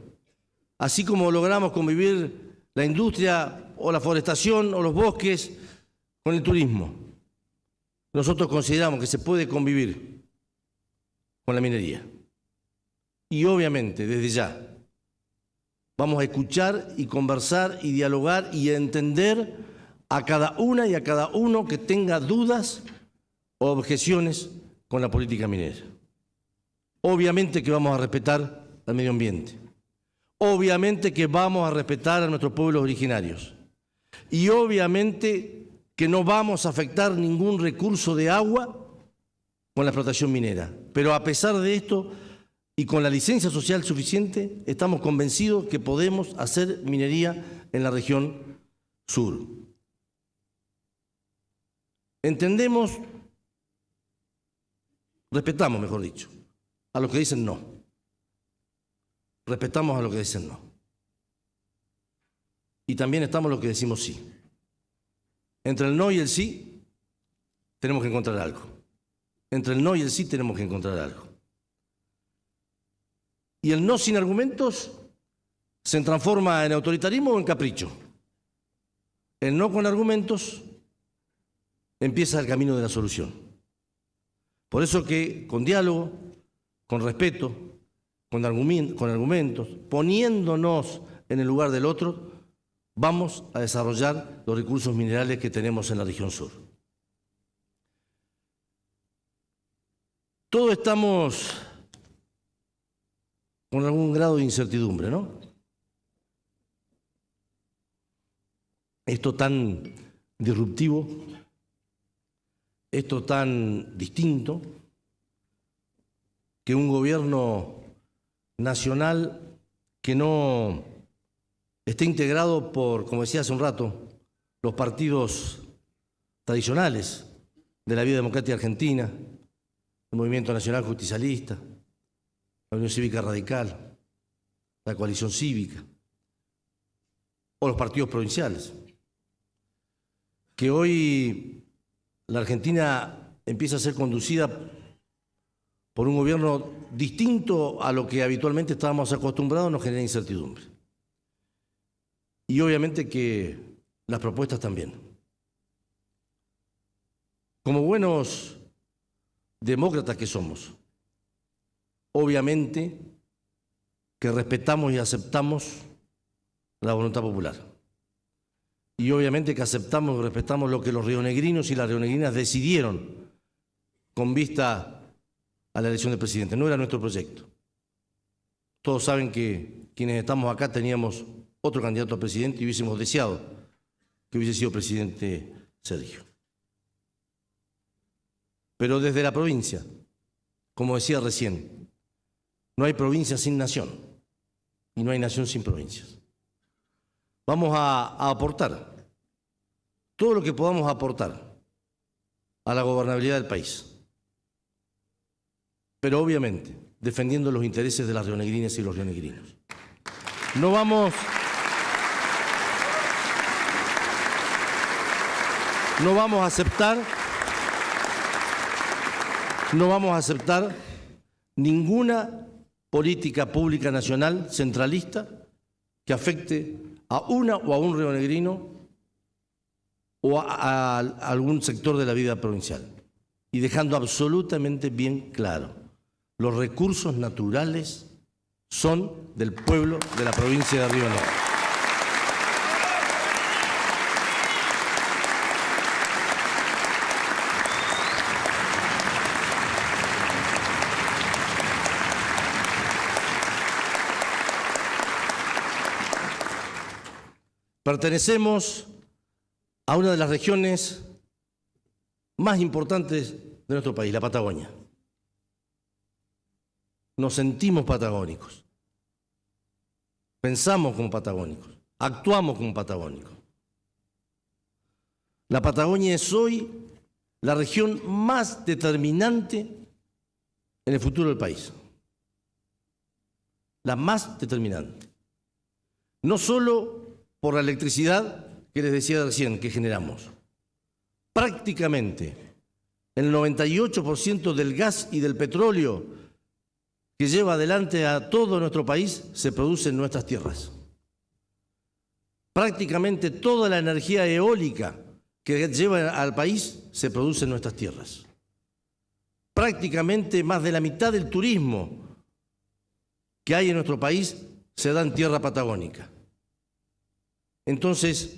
así como logramos convivir la industria o la forestación o los bosques con el turismo, nosotros consideramos que se puede convivir con la minería. Y obviamente, desde ya, vamos a escuchar y conversar y dialogar y entender a cada una y a cada uno que tenga dudas o objeciones con la política minera. Obviamente que vamos a respetar al medio ambiente. Obviamente que vamos a respetar a nuestros pueblos originarios. Y obviamente que no vamos a afectar ningún recurso de agua con la explotación minera. Pero a pesar de esto, y con la licencia social suficiente, estamos convencidos que podemos hacer minería en la región sur. Entendemos, respetamos, mejor dicho, a los que dicen no. Respetamos a los que dicen no. Y también estamos los que decimos sí. Entre el no y el sí, tenemos que encontrar algo. Entre el no y el sí tenemos que encontrar algo. Y el no sin argumentos se transforma en autoritarismo o en capricho. El no con argumentos empieza el camino de la solución. Por eso que con diálogo, con respeto, con argumentos, poniéndonos en el lugar del otro, vamos a desarrollar los recursos minerales que tenemos en la región sur. Todos estamos con algún grado de incertidumbre, ¿no? Esto tan disruptivo, esto tan distinto, que un gobierno nacional que no esté integrado por, como decía hace un rato, los partidos tradicionales de la vida democrática argentina, el Movimiento Nacional Justicialista, la Unión Cívica Radical, la Coalición Cívica, o los partidos provinciales. Que hoy la Argentina empieza a ser conducida por un gobierno distinto a lo que habitualmente estábamos acostumbrados, nos genera incertidumbre. Y obviamente que las propuestas también. Como buenos demócratas que somos, obviamente que respetamos y aceptamos la voluntad popular. Y obviamente que aceptamos y respetamos lo que los rionegrinos y las rionegrinas decidieron con vista a la elección del presidente. No era nuestro proyecto. Todos saben que quienes estamos acá teníamos otro candidato a presidente y hubiésemos deseado que hubiese sido presidente Sergio. Pero desde la provincia, como decía recién, no hay provincia sin nación y no hay nación sin provincias. Vamos a aportar todo lo que podamos aportar a la gobernabilidad del país, pero obviamente defendiendo los intereses de las rionegrinas y los rionegrinos. No vamos a aceptar ninguna política pública nacional centralista que afecte a una o a un rionegrino o a algún sector de la vida provincial. Y dejando absolutamente bien claro, los recursos naturales son del pueblo de la provincia de Río Negro. Pertenecemos a una de las regiones más importantes de nuestro país, la Patagonia. Nos sentimos patagónicos, pensamos como patagónicos, actuamos como patagónicos. La Patagonia es hoy la región más determinante en el futuro del país. La más determinante. No solo por la electricidad que les decía recién que generamos. Prácticamente el 98% del gas y del petróleo que lleva adelante a todo nuestro país se produce en nuestras tierras. Prácticamente toda la energía eólica que lleva al país se produce en nuestras tierras. prácticamente más de la mitad del turismo que hay en nuestro país se da en tierra patagónica. Entonces,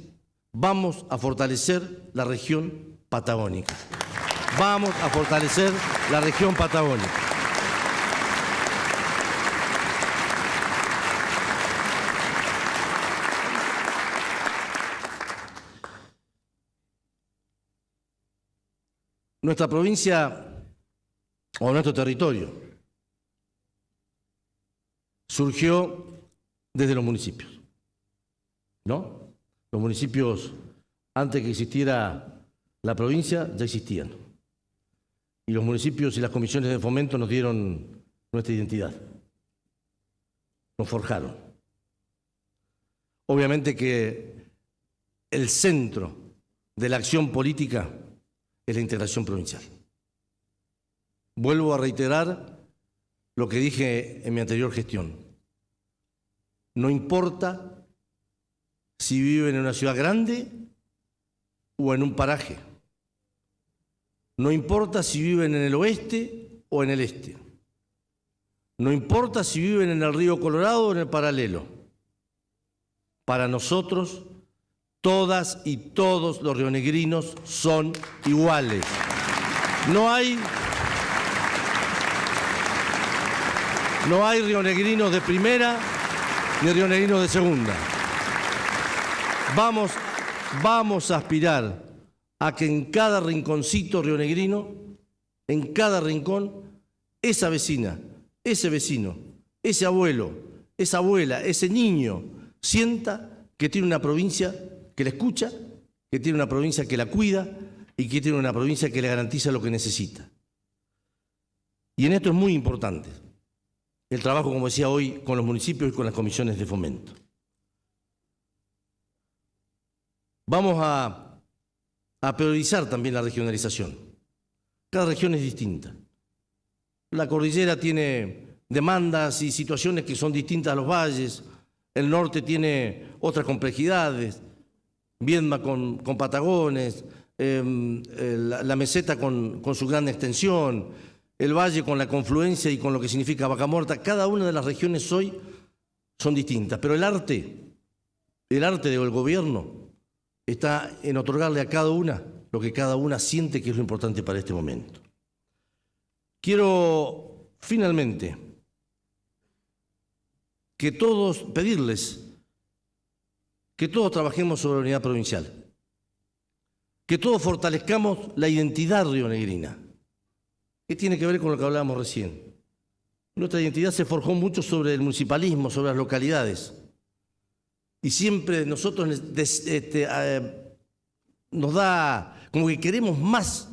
vamos a fortalecer la región patagónica. Vamos a fortalecer la región patagónica. Nuestra provincia o nuestro territorio surgió desde los municipios, ¿no? Los municipios, antes que existiera la provincia, ya existían. Y los municipios y las comisiones de fomento nos dieron nuestra identidad, nos forjaron. Obviamente que el centro de la acción política es la integración provincial. Vuelvo a reiterar lo que dije en mi anterior gestión. No importa si viven en una ciudad grande o en un paraje. No importa si viven en el oeste o en el este. No importa si viven en el río Colorado o en el paralelo. Para nosotros, todas y todos los rionegrinos son iguales. No hay rionegrinos de primera ni rionegrinos de segunda. Vamos a aspirar a que en cada rinconcito rionegrino, en cada rincón, esa vecina, ese vecino, ese abuelo, esa abuela, ese niño, sienta que tiene una provincia que la escucha, que tiene una provincia que la cuida y que tiene una provincia que le garantiza lo que necesita. Y en esto es muy importante el trabajo, como decía hoy, con los municipios y con las comisiones de fomento. Vamos a priorizar también la regionalización. Cada región es distinta. La cordillera tiene demandas y situaciones que son distintas a los valles. El norte tiene otras complejidades. Viedma con Patagones, la meseta con su gran extensión, el valle con la confluencia y con lo que significa Vaca Muerta. Cada una de las regiones hoy son distintas, pero el arte del gobierno está en otorgarle a cada una lo que cada una siente que es lo importante para este momento. Quiero finalmente pedirles que todos trabajemos sobre la unidad provincial, que todos fortalezcamos la identidad rionegrina, que tiene que ver con lo que hablábamos recién. Nuestra identidad se forjó mucho sobre el municipalismo, sobre las localidades, y siempre nosotros nos da como que queremos más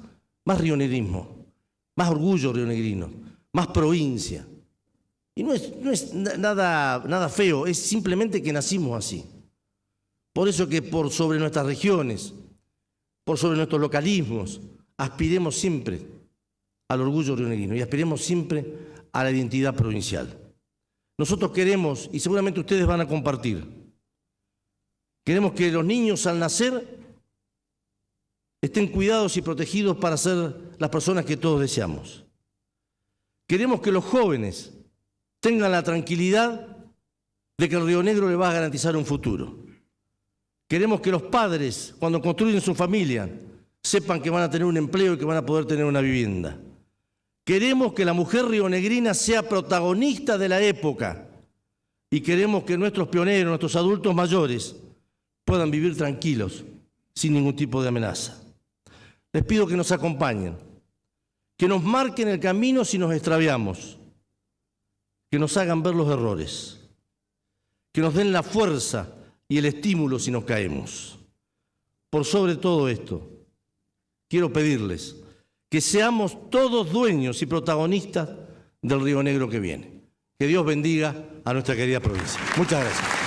rionegrismo, más orgullo rionegrino, más provincia. Y no es nada feo, es simplemente que nacimos así. Por eso que por sobre nuestras regiones, por sobre nuestros localismos, aspiremos siempre al orgullo rionegrino y aspiremos siempre a la identidad provincial. Nosotros queremos, y seguramente ustedes van a compartir, queremos que los niños al nacer estén cuidados y protegidos para ser las personas que todos deseamos. Queremos que los jóvenes tengan la tranquilidad de que el Río Negro les va a garantizar un futuro. Queremos que los padres, cuando construyen su familia, sepan que van a tener un empleo y que van a poder tener una vivienda. Queremos que la mujer rionegrina sea protagonista de la época y queremos que nuestros pioneros, nuestros adultos mayores, puedan vivir tranquilos, sin ningún tipo de amenaza. Les pido que nos acompañen, que nos marquen el camino si nos extraviamos, que nos hagan ver los errores, que nos den la fuerza y el estímulo si nos caemos. Por sobre todo esto, quiero pedirles que seamos todos dueños y protagonistas del Río Negro que viene. Que Dios bendiga a nuestra querida provincia. Muchas gracias.